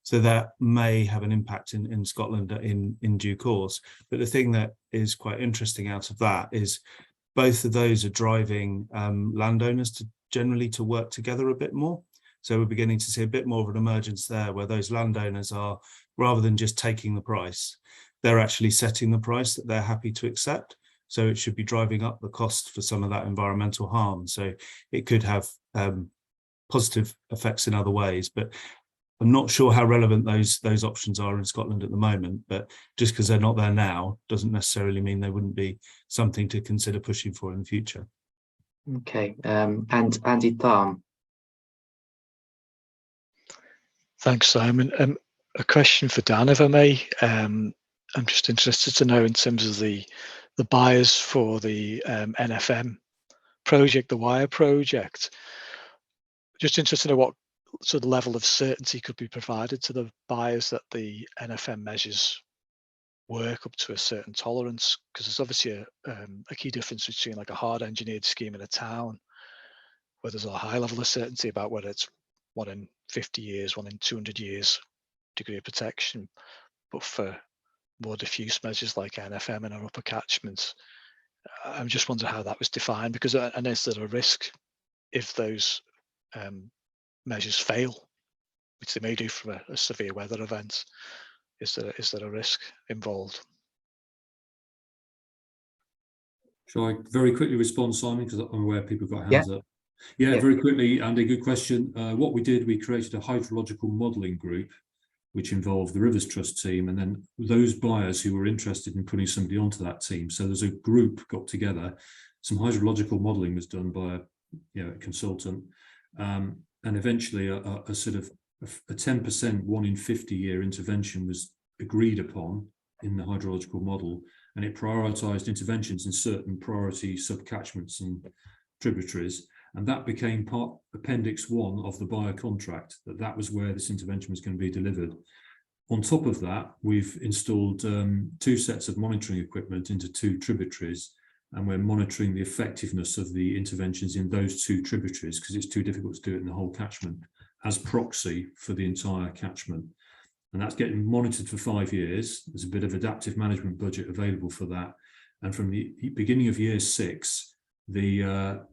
So that may have an impact in Scotland in due course. But the thing that is quite interesting out of that is both of those are driving landowners to generally to work together a bit more. So we're beginning to see a bit more of an emergence there, where those landowners are, rather than just taking the price, they're actually setting the price that they're happy to accept. So it should be driving up the cost for some of that environmental harm. So it could have positive effects in other ways, but I'm not sure how relevant those options are in Scotland at the moment. But just because they're not there now doesn't necessarily mean they wouldn't be something to consider pushing for in the future. Okay, and Andy Tharm. Thanks, Simon. A question for Dan, if I may. I'm just interested to know, in terms of the buyers for the NFM project, the Wire project, just interested to know what sort of level of certainty could be provided to the buyers that the NFM measures work up to a certain tolerance, because there's obviously a key difference between like a hard engineered scheme in a town where there's a high level of certainty about whether it's 1 in 50 years, 1 in 200 years degree of protection, but for more diffuse measures like NFM and our upper catchments, I'm just wondering how that was defined, because I know there's a risk if those measures fail which they may do from a severe weather event. Is there a risk involved? Shall I very quickly respond, Simon, because I'm aware people have got hands up? Yeah, very quickly, Andy, good question. What we did, we created a hydrological modelling group, which involved the Rivers Trust team, and then those buyers who were interested in putting somebody onto that team. So there's a group got together. Some hydrological modelling was done by a consultant, and eventually a sort of a 10% 1 in 50 year intervention was agreed upon in the hydrological model, and it prioritised interventions in certain priority subcatchments and tributaries, and that became part Appendix 1 of the buyer contract, that was where this intervention was going to be delivered. On top of that, we've installed 2 sets of monitoring equipment into 2 tributaries, and we're monitoring the effectiveness of the interventions in those 2 tributaries, because it's too difficult to do it in the whole catchment, as proxy for the entire catchment. And that's getting monitored for 5 years. There's a bit of adaptive management budget available for that. And from the beginning of year 6, the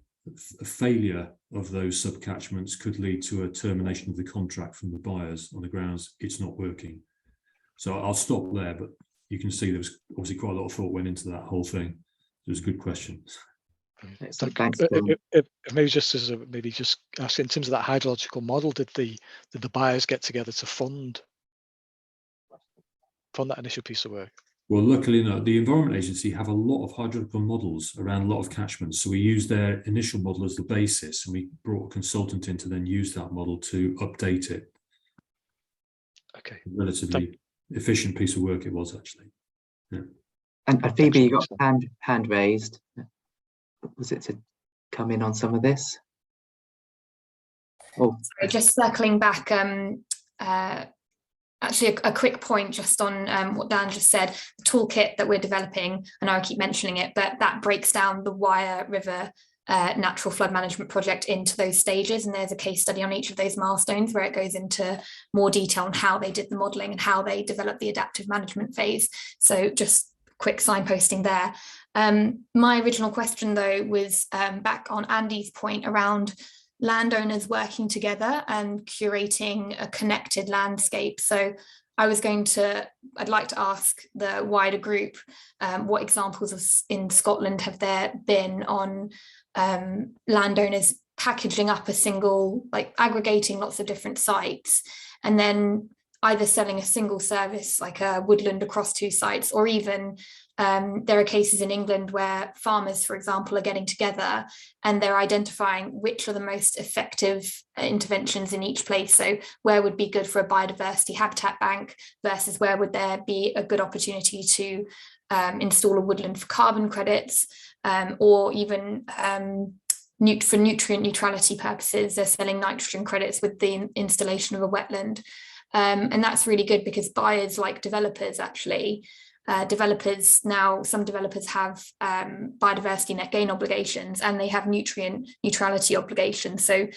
failure of those subcatchments could lead to a termination of the contract from the buyers on the grounds it's not working. So I'll stop there, but you can see there was obviously quite a lot of thought went into that whole thing. It was a good question. Thanks. Maybe just ask, in terms of that hydrological model, did the buyers get together to fund that initial piece of work? Well, luckily enough, the Environment Agency have a lot of hydrological models around a lot of catchments. So we used their initial model as the basis, and we brought a consultant in to then use that model to update it. Okay. Relatively efficient piece of work it was, actually. Yeah. And Phoebe, you got hand raised. Was it to come in on some of this? Oh, sorry, just circling back. Actually, a quick point just on what Dan just said. The toolkit that we're developing, I know I keep mentioning it, but that breaks down the Wyre River natural flood management project into those stages, and there's a case study on each of those milestones where it goes into more detail on how they did the modelling and how they developed the adaptive management phase. So just quick signposting there. My original question, though, was back on Andy's point around landowners working together and curating a connected landscape. So I'd like to ask the wider group, what examples in Scotland have there been on landowners packaging up a single, like aggregating lots of different sites, and then either selling a single service like a woodland across 2 sites, or even there are cases in England where farmers, for example, are getting together and they're identifying which are the most effective interventions in each place. So where would be good for a biodiversity habitat bank versus where would there be a good opportunity to install a woodland for carbon credits, or even for nutrient neutrality purposes, they're selling nitrogen credits with the installation of a wetland. And that's really good because buyers, like developers, actually, some developers have biodiversity net gain obligations, and they have nutrient neutrality obligations. So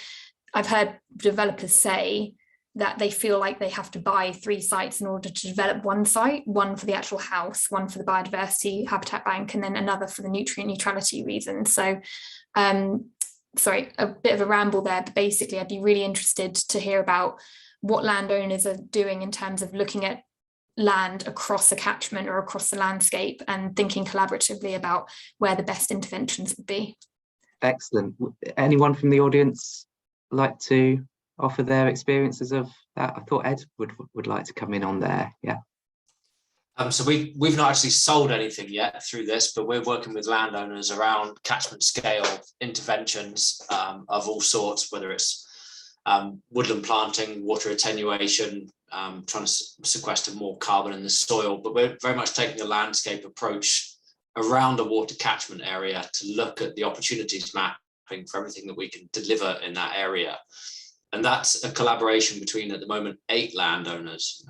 I've heard developers say that they feel like they have to buy 3 sites in order to develop one site, one for the actual house, one for the biodiversity habitat bank, and then another for the nutrient neutrality reasons. So sorry, a bit of a ramble there, but basically I'd be really interested to hear about what landowners are doing in terms of looking at land across a catchment or across the landscape and thinking collaboratively about where the best interventions would be. Excellent. Anyone from the audience like to offer their experiences of that? I thought Ed would like to come in on there. Yeah. So we've not actually sold anything yet through this, but we're working with landowners around catchment scale interventions of all sorts, whether it's woodland planting, water attenuation, trying to sequester more carbon in the soil, but we're very much taking a landscape approach around a water catchment area to look at the opportunities mapping for everything that we can deliver in that area. And that's a collaboration between, at the moment, 8 landowners,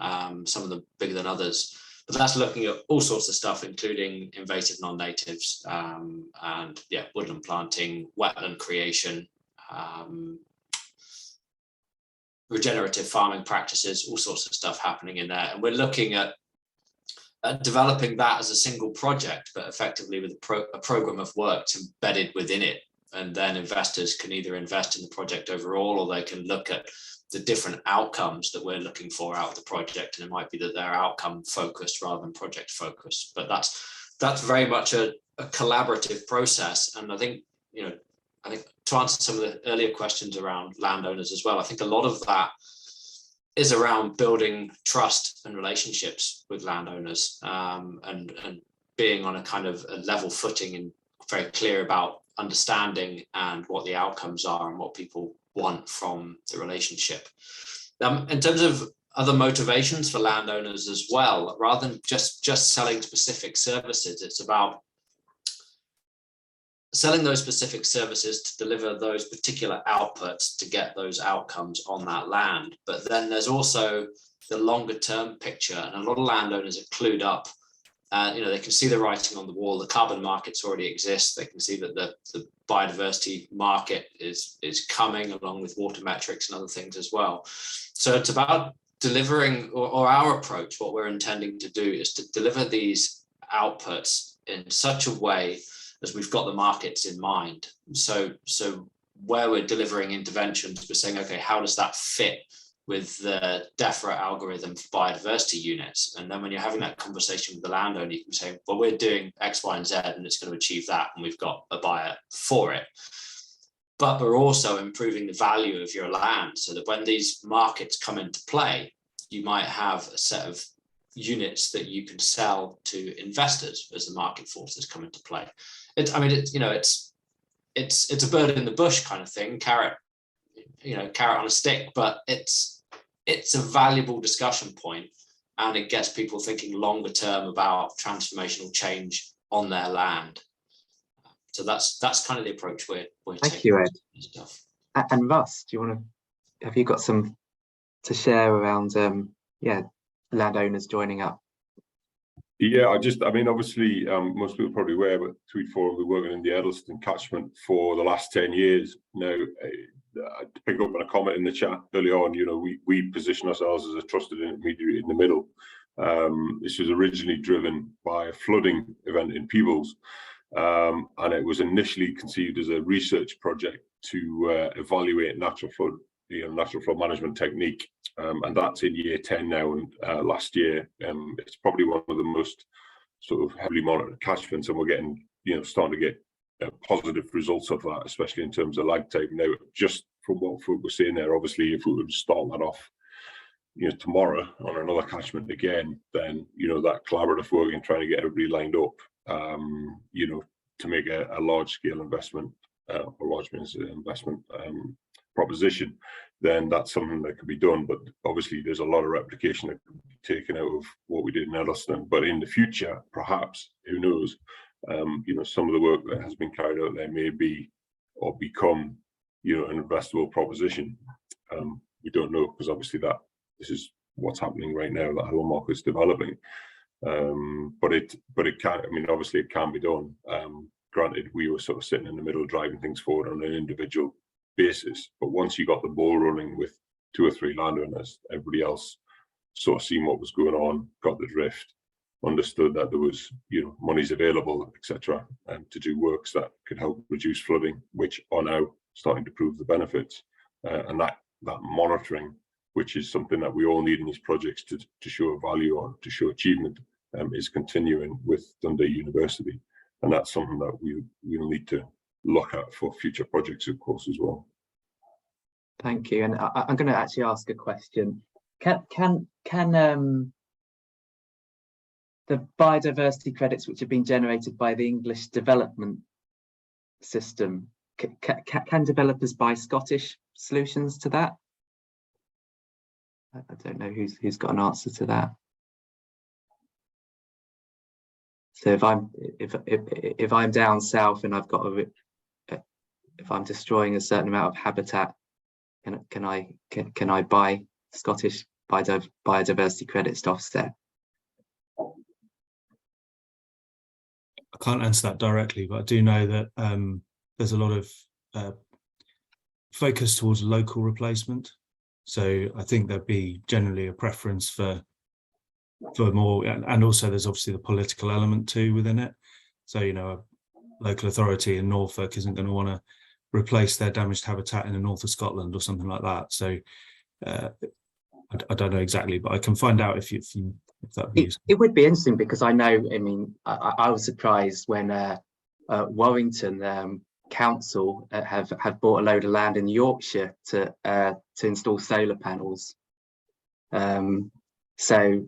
some of them bigger than others. But that's looking at all sorts of stuff, including invasive non-natives, and yeah, woodland planting, wetland creation, regenerative farming practices, all sorts of stuff happening in there. And we're looking at developing that as a single project, but effectively with a program of work embedded within it. And then investors can either invest in the project overall, or they can look at the different outcomes that we're looking for out of the project, and it might be that they're outcome focused rather than project focused. But that's very much a collaborative process. And I think to answer some of the earlier questions around landowners as well, I think a lot of that is around building trust and relationships with landowners, and being on a kind of a level footing and very clear about understanding and what the outcomes are and what people want from the relationship. In terms of other motivations for landowners as well, rather than just selling specific services, it's about selling those specific services to deliver those particular outputs to get those outcomes on that land. But then there's also the longer term picture, and a lot of landowners are clued up. They can see the writing on the wall. The carbon markets already exist. They can see that the biodiversity market is coming, along with water metrics and other things as well. So it's about delivering, or our approach, what we're intending to do is to deliver these outputs in such a way as we've got the markets in mind. So where we're delivering interventions, we're saying, okay, how does that fit with the DEFRA algorithm for biodiversity units? And then when you're having that conversation with the landowner, you can say, well, we're doing X, Y, and Z, and it's going to achieve that, and we've got a buyer for it. But we're also improving the value of your land, so that when these markets come into play, you might have a set of units that you can sell to investors as the market forces come into play. It's a bird in the bush kind of thing, carrot on a stick, but it's a valuable discussion point, and it gets people thinking longer term about transformational change on their land. So that's kind of the approach we're Thank taking. you, Ed. And Russ, have you got some to share around landowners joining up? Yeah, obviously, most people are probably aware, but Tweed Forum, we're working in the Eddleston catchment for the last 10 years. Now, to pick up on a comment in the chat early on, we position ourselves as a trusted intermediary in the middle. This was originally driven by a flooding event in Peebles, and it was initially conceived as a research project to evaluate natural flood management technique. And that's in year 10 now, and last year it's probably one of the most sort of heavily monitored catchments, and we're getting starting to get positive results of that, especially in terms of lag time. Now, just from what we're seeing there, obviously if we were to start that off tomorrow on another catchment again, then that collaborative work and trying to get everybody lined up to make a large scale investment or large investment proposition, then that's something that can be done. But obviously there's a lot of replication that can be taken out of what we did in Eddleston. But in the future, perhaps, who knows, some of the work that has been carried out there may be or become an investable proposition. We don't know, because obviously this is what's happening right now, that whole market's developing. But it can, obviously it can be done. Granted, we were sort of sitting in the middle driving things forward on an individual basis, but once you got the ball rolling with 2 or 3 landowners, everybody else sort of seen what was going on, got the drift, understood that there was monies available, etc., to do works that could help reduce flooding, which are now starting to prove the benefits. And that monitoring, which is something that we all need in these projects to show value or to show achievement, is continuing with Dundee University. And that's something that we'll need to look at for future projects, of course, as well. Thank you. And I'm going to actually ask a question. Can the biodiversity credits which have been generated by the English development system, can developers buy Scottish solutions to that? I don't know who's got an answer to that. So if I'm down south and I've got if I'm destroying a certain amount of habitat, can I buy Scottish biodiversity credits to offset? I can't answer that directly, but I do know that there's a lot of focus towards local replacement. So I think there'd be generally a preference for more, and also there's obviously the political element too within it. So a local authority in Norfolk isn't going to want to replace their damaged habitat in the north of Scotland or something like that. So I don't know exactly, but I can find out if that would be useful. It would be interesting, because I know, I mean, I was surprised when Warrington Council have bought a load of land in Yorkshire to install solar panels. So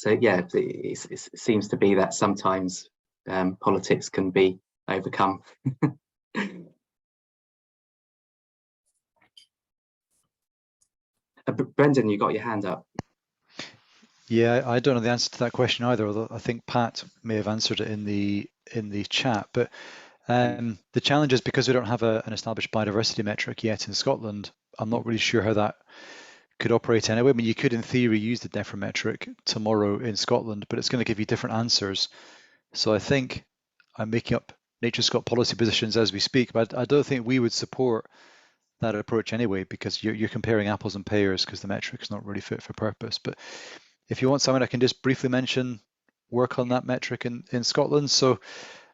yeah, it seems to be that sometimes politics can be overcome. Brendan, you got your hand up. Yeah, I don't know the answer to that question either, although I think Pat may have answered it in the chat. But the challenge is, because we don't have an established biodiversity metric yet in Scotland, I'm not really sure how that could operate anyway. I mean, you could in theory use the DEFRA metric tomorrow in Scotland, but it's going to give you different answers. So I think I'm making up NatureScot policy positions as we speak, but I don't think we would support that approach anyway, because you're comparing apples and pears, because the metric's not really fit for purpose. But if you want, Simon, I can just briefly mention work on that metric in Scotland. So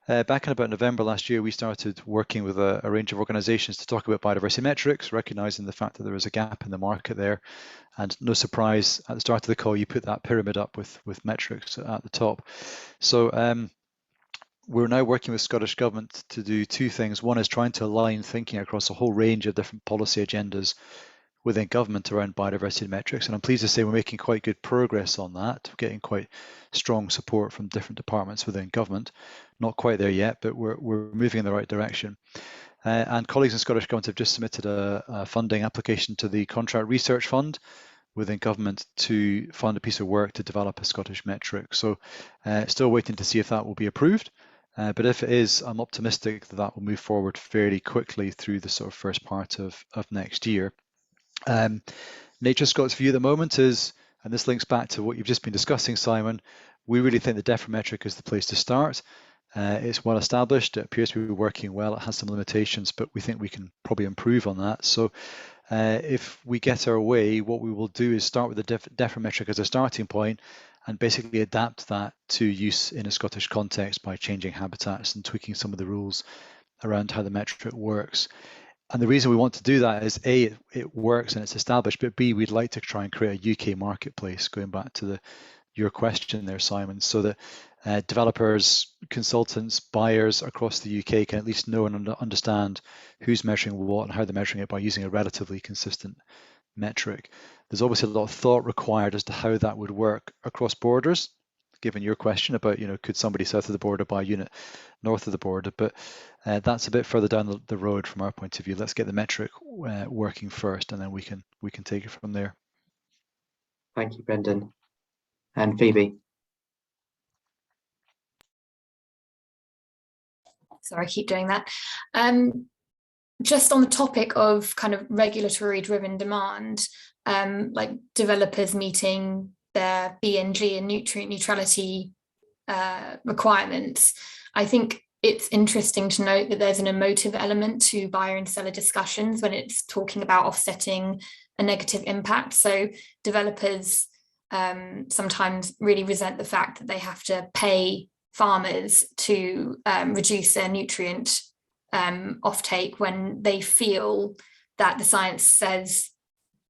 back in about November last year, we started working with a range of organisations to talk about biodiversity metrics, recognising the fact that there was a gap in the market there. And no surprise, at the start of the call, you put that pyramid up with metrics at the top. So we're now working with Scottish Government to do two things. One is trying to align thinking across a whole range of different policy agendas within government around biodiversity metrics, and I'm pleased to say we're making quite good progress on that, getting quite strong support from different departments within government. Not quite there yet, but we're moving in the right direction. And colleagues in Scottish Government have just submitted a funding application to the Contract Research Fund within government to fund a piece of work to develop a Scottish metric. So still waiting to see if that will be approved. But if it is, I'm optimistic that that will move forward fairly quickly through the sort of first part of next year. NatureScot's view at the moment is, and this links back to what you've just been discussing, Simon, we really think the DEFRA metric is the place to start. It's well established, it appears to be working well, it has some limitations, but we think we can probably improve on that. So if we get our way, what we will do is start with the DEFRA metric as a starting point and basically adapt that to use in a Scottish context by changing habitats and tweaking some of the rules around how the metric works. And the reason we want to do that is A, it works and it's established, but B, we'd like to try and create a UK marketplace, going back to your question there, Simon, so that developers, consultants, buyers across the UK can at least know and understand who's measuring what and how they're measuring it by using a relatively consistent metric. There's obviously a lot of thought required as to how that would work across borders, given your question about, could somebody south of the border buy a unit north of the border, but that's a bit further down the road from our point of view. Let's get the metric working first, and then we can take it from there. Thank you, Brendan. And Phoebe. Sorry, I keep doing that. Just on the topic of kind of regulatory driven demand, like developers meeting their BNG and nutrient neutrality requirements, I think it's interesting to note that there's an emotive element to buyer and seller discussions when it's talking about offsetting a negative impact. So developers sometimes really resent the fact that they have to pay farmers to reduce their nutrient offtake when they feel that the science says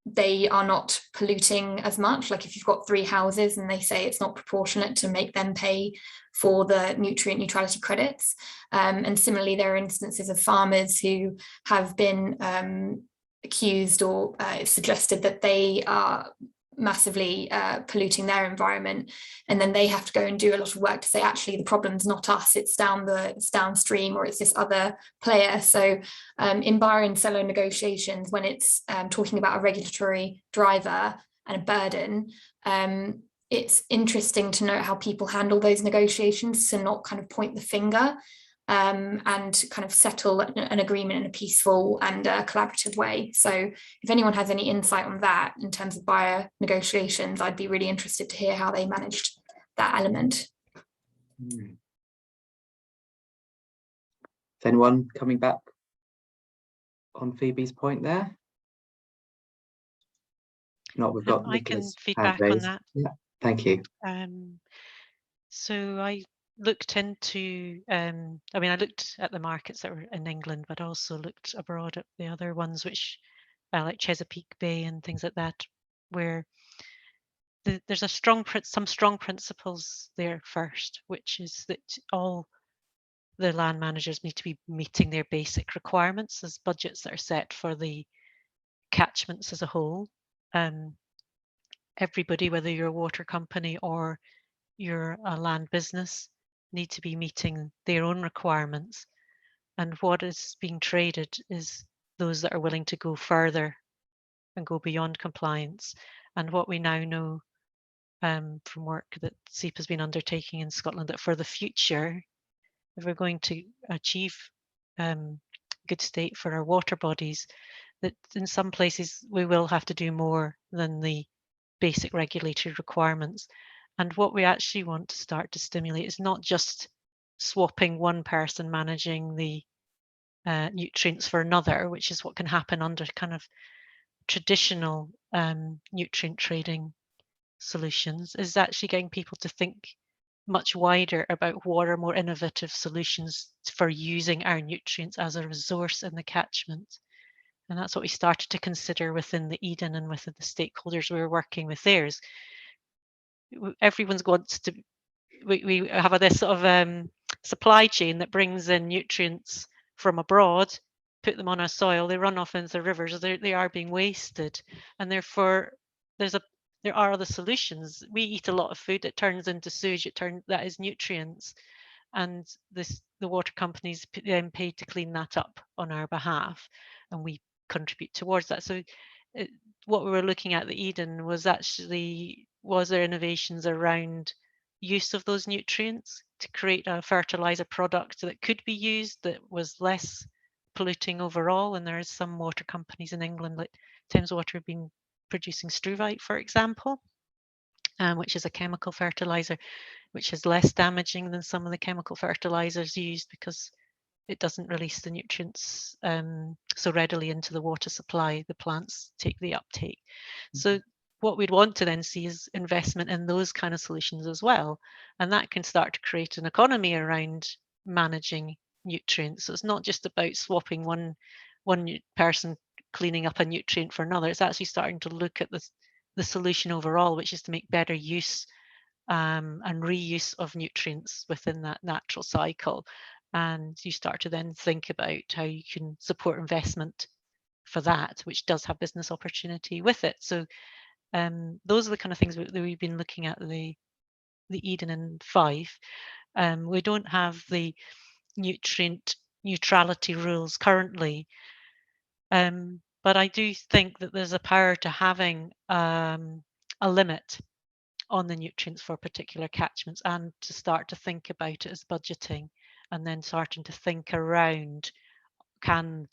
they are not polluting as much. Like if you've got 3 houses and they say it's not proportionate to make them pay for the nutrient neutrality credits. And similarly, there are instances of farmers who have been accused or suggested that they are massively polluting their environment, and then they have to go and do a lot of work to say actually the problem's not us, it's downstream, or it's this other player. So in buyer and seller negotiations, when it's talking about a regulatory driver and a burden, it's interesting to note how people handle those negotiations to not kind of point the finger and kind of settle an agreement in a peaceful and collaborative way. So if anyone has any insight on that in terms of buyer negotiations, I'd be really interested to hear how they managed that element. Is anyone coming back on Phoebe's point there? Not, we've got I can Nicholas feedback hand on raised. that. Yeah, thank you. So I looked into, I mean, I looked at the markets that were in England, but also looked abroad at the other ones which like Chesapeake Bay and things like that, where there's some strong principles there first, which is that all the land managers need to be meeting their basic requirements as budgets that are set for the catchments as a whole. Everybody, whether you're a water company or you're a land business, need to be meeting their own requirements. And what is being traded is those that are willing to go further and go beyond compliance. And what we now know from work that SEEP has been undertaking in Scotland, that for the future, if we're going to achieve good state for our water bodies, that in some places we will have to do more than the basic regulatory requirements. And what we actually want to start to stimulate is not just swapping one person managing the nutrients for another, which is what can happen under kind of traditional nutrient trading solutions, is actually getting people to think much wider about what are more innovative solutions for using our nutrients as a resource in the catchment. And that's what we started to consider within the Eden and within the stakeholders we were working with theirs. Everyone's wants to, we have this sort of supply chain that brings in nutrients from abroad, put them on our soil, they run off into the rivers, they are being wasted. And therefore, there are other solutions. We eat a lot of food, it turns into sewage, that is nutrients. And the water companies then pay to clean that up on our behalf, and we contribute towards that. So what we were looking at the Eden was actually, was there innovations around use of those nutrients to create a fertilizer product that could be used that was less polluting overall. And there is some water companies in England, like Thames Water, have been producing struvite, for example, which is a chemical fertilizer, which is less damaging than some of the chemical fertilizers used because it doesn't release the nutrients so readily into the water supply. The plants take the uptake. So what we'd want to then see is investment in those kind of solutions as well. And that can start to create an economy around managing nutrients. So it's not just about swapping one person cleaning up a nutrient for another. It's actually starting to look at the solution overall, which is to make better use and reuse of nutrients within that natural cycle. And you start to then think about how you can support investment for that, which does have business opportunity with it. So those are the kind of things that we've been looking at the Eden and Fife. We don't have the nutrient neutrality rules currently, but I do think that there's a power to having a limit on the nutrients for particular catchments, and to start to think about it as budgeting, and then starting to think around, can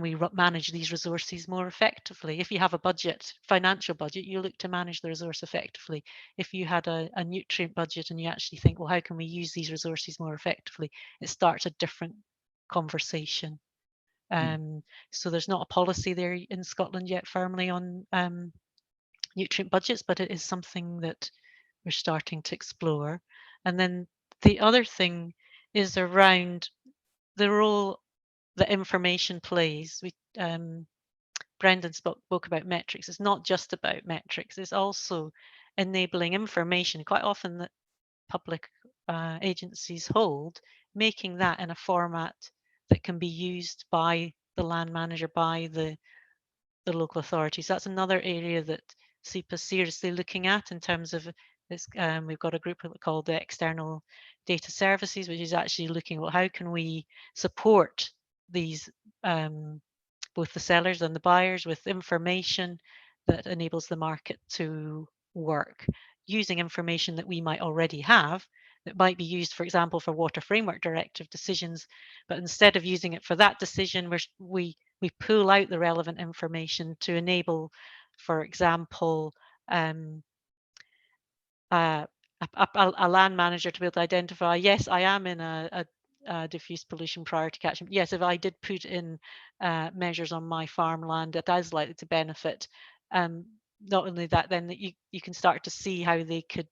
we manage these resources more effectively? If you have a budget, financial budget, you look to manage the resource effectively. If you had a nutrient budget and you actually think, well, how can we use these resources more effectively? It starts a different conversation. So there's not a policy there in Scotland yet firmly on nutrient budgets, but it is something that we're starting to explore. And then the other thing is around the role that information plays. Brendan spoke about metrics. It's not just about metrics, it's also enabling information, quite often that public agencies hold, making that in a format that can be used by the land manager, by the local authorities. That's another area that SEEP is seriously looking at in terms of this. We've got a group called the External Data Services, which is actually looking at how can we support these, both the sellers and the buyers, with information that enables the market to work, using information that we might already have that might be used, for example, for Water Framework Directive decisions, but instead of using it for that decision, we pull out the relevant information to enable, for example, a land manager to be able to identify, yes, I am in a diffuse pollution priority catchment. Yes, if I did put in measures on my farmland, that is likely to benefit. Not only that, then that you can start to see how they could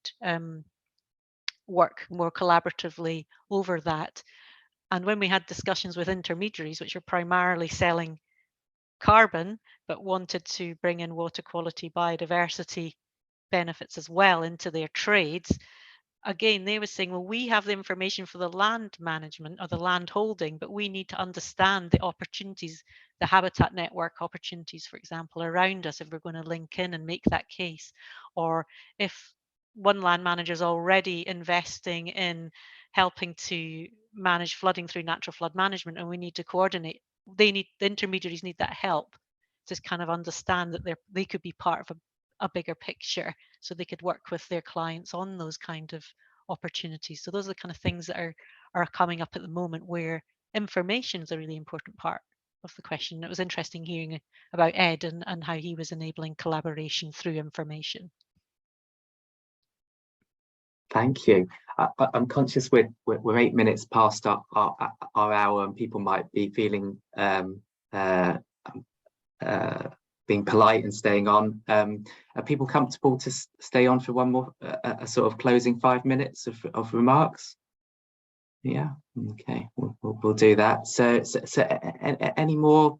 work more collaboratively over that. And when we had discussions with intermediaries, which are primarily selling carbon, but wanted to bring in water quality, biodiversity benefits as well into their trades, again, they were saying, well, we have the information for the land management or the land holding, but we need to understand the opportunities, the habitat network opportunities, for example, around us if we're going to link in and make that case. Or if one land manager is already investing in helping to manage flooding through natural flood management and we need to coordinate, the intermediaries need that help to kind of understand that they could be part of a bigger picture, so they could work with their clients on those kind of opportunities. So those are the kind of things that are coming up at the moment, where information is a really important part of the question. It was interesting hearing about Ed and how he was enabling collaboration through information. Thank you. I'm conscious we're 8 minutes past our hour, and people might be feeling being polite and staying on. Are people comfortable to stay on for one more, a sort of closing 5 minutes of remarks? Yeah, okay, we'll do that. So any more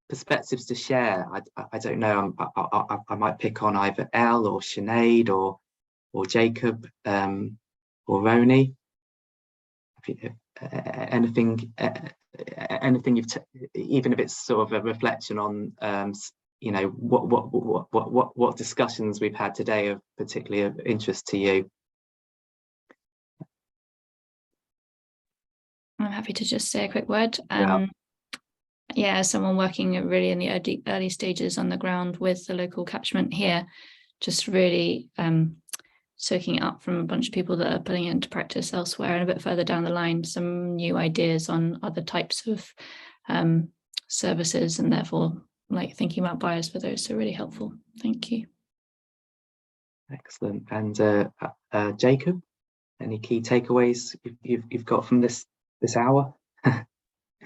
perspectives to share? I don't know. I might pick on either Elle or Sinead or Jacob or Roni. Anything even if it's sort of a reflection on you know, what discussions we've had today are particularly of interest to you. I'm happy to just say a quick word. Yeah, as someone working really in the early stages on the ground with the local catchment here, just really soaking it up from a bunch of people that are putting it into practice elsewhere, and a bit further down the line, some new ideas on other types of services, and therefore like thinking about buyers for those. So really helpful. Thank you. Excellent. And Jacob, any key takeaways you've got from this hour?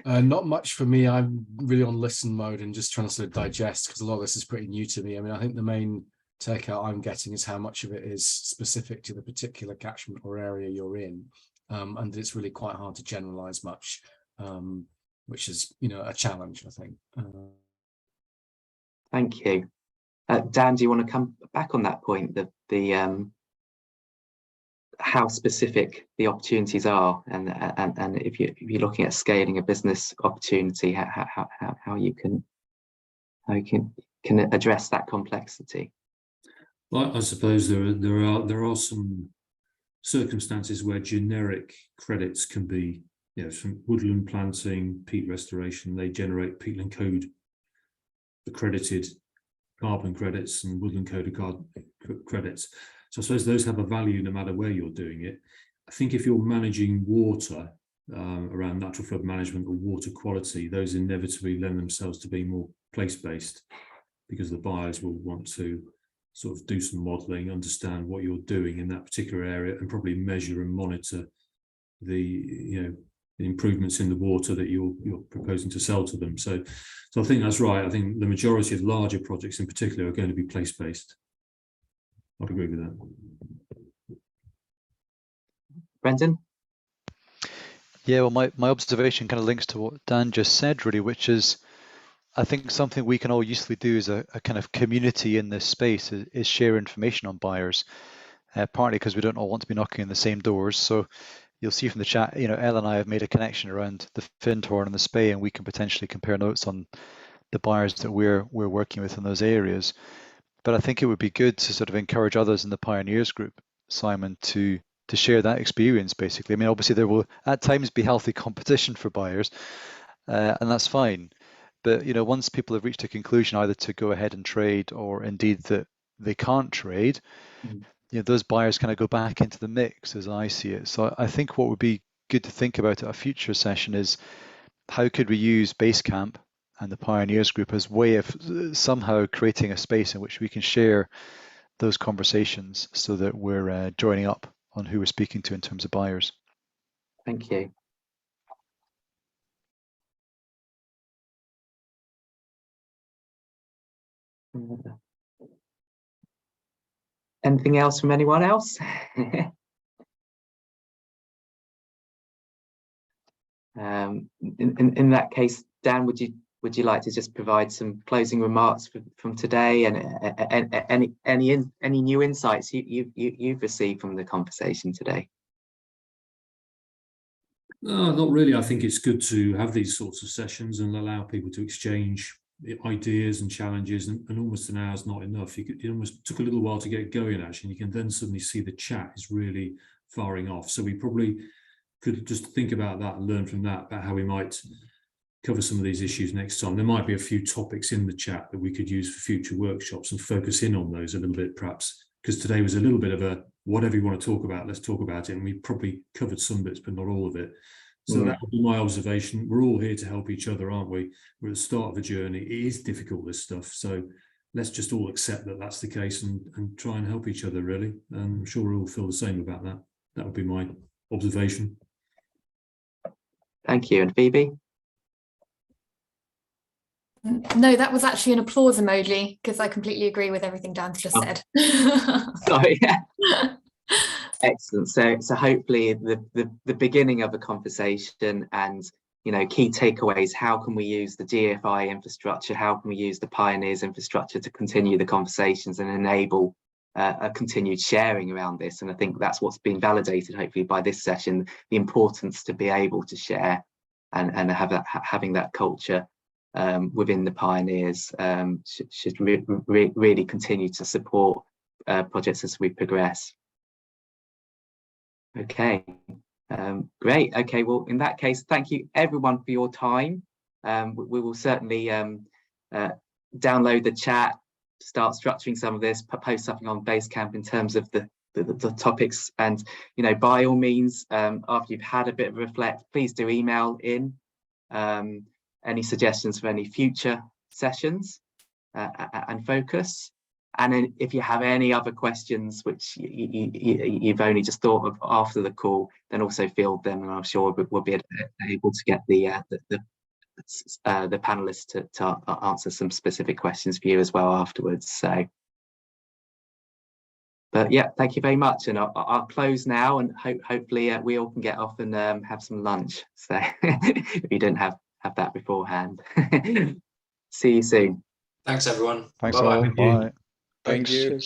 Not much for me. I'm really on listen mode and just trying to sort of digest, because a lot of this is pretty new to me. I mean, I think the main takeout I'm getting is how much of it is specific to the particular catchment or area you're in, and it's really quite hard to generalize much, which is, you know, a challenge, I think. Thank you. Dan, do you want to come back on that point, the how specific the opportunities are, and if you're looking at scaling a business opportunity, how you can address that complexity? Well, I suppose there are some circumstances where generic credits can be, you know, from woodland planting, peat restoration. They generate peatland code accredited carbon credits and woodland code credits. So I suppose those have a value no matter where you're doing it. I think if you're managing water around natural flood management or water quality, those inevitably lend themselves to being more place-based, because the buyers will want to sort of do some modelling, understand what you're doing in that particular area, and probably measure and monitor the, you know, the improvements in the water that you're proposing to sell to them. So I think that's right. I think the majority of larger projects in particular are going to be place-based. I'd agree with that. Brendan? Yeah, well, my observation kind of links to what Dan just said, really, which is, I think something we can all usefully do as a kind of community in this space is share information on buyers, partly because we don't all want to be knocking on the same doors. So you'll see from the chat, you know, Elle and I have made a connection around the Findhorn and the Spey, and we can potentially compare notes on the buyers that we're working with in those areas. But I think it would be good to sort of encourage others in the Pioneers group, Simon, to share that experience, basically. I mean, obviously there will at times be healthy competition for buyers, and that's fine. But, you know, once people have reached a conclusion either to go ahead and trade, or indeed that they can't trade, you know, those buyers kind of go back into the mix, as I see it. So I think what would be good to think about at a future session is, how could we use Basecamp and the Pioneers group as a way of somehow creating a space in which we can share those conversations, so that we're joining up on who we're speaking to in terms of buyers. Thank you. Anything else from anyone else? In that case, Dan, would you would you like to just provide some closing remarks from today, and any new insights you've received from the conversation today? No, not really. I think it's good to have these sorts of sessions and allow people to exchange ideas and challenges, and almost an hour's not enough. It almost took a little while to get going, actually, and you can then suddenly see the chat is really firing off. So we probably could just think about that and learn from that, about how we might cover some of these issues next time. There might be a few topics in the chat that we could use for future workshops and focus in on those a little bit, perhaps, because today was a little bit of a whatever you want to talk about, let's talk about it. And we probably covered some bits, but not all of it. So that would be my observation. We're all here to help each other, aren't we? We're at the start of a journey. It is difficult, this stuff. So let's just all accept that that's the case and try and help each other, really. And I'm sure we all feel the same about that. That would be my observation. Thank you. And Phoebe? No, that was actually an applause emoji, because I completely agree with everything Dan's just said. Sorry. Excellent. So hopefully the beginning of a conversation, and key takeaways. How can we use the GFI infrastructure? How can we use the Pioneers infrastructure to continue the conversations and enable a continued sharing around this? And I think that's what's been validated, hopefully, by this session: the importance to be able to share and having that culture within the Pioneers should really continue to support projects as we progress. Okay, great. Okay, well, in that case, thank you everyone for your time. We will certainly download the chat, start structuring some of this, post something on Basecamp in terms of the topics, and by all means, after you've had a bit of a reflect, please do email in any suggestions for any future sessions and focus. And then if you have any other questions which you've only just thought of after the call, then also field them, and I'm sure we'll be able to get the panelists to answer some specific questions for you as well afterwards. So, but yeah, thank you very much, and I'll close now, and hopefully we all can get off and have some lunch. So if you didn't have that beforehand. See you soon. Thanks, everyone. Thanks Bye-bye. all. Bye. Thank you.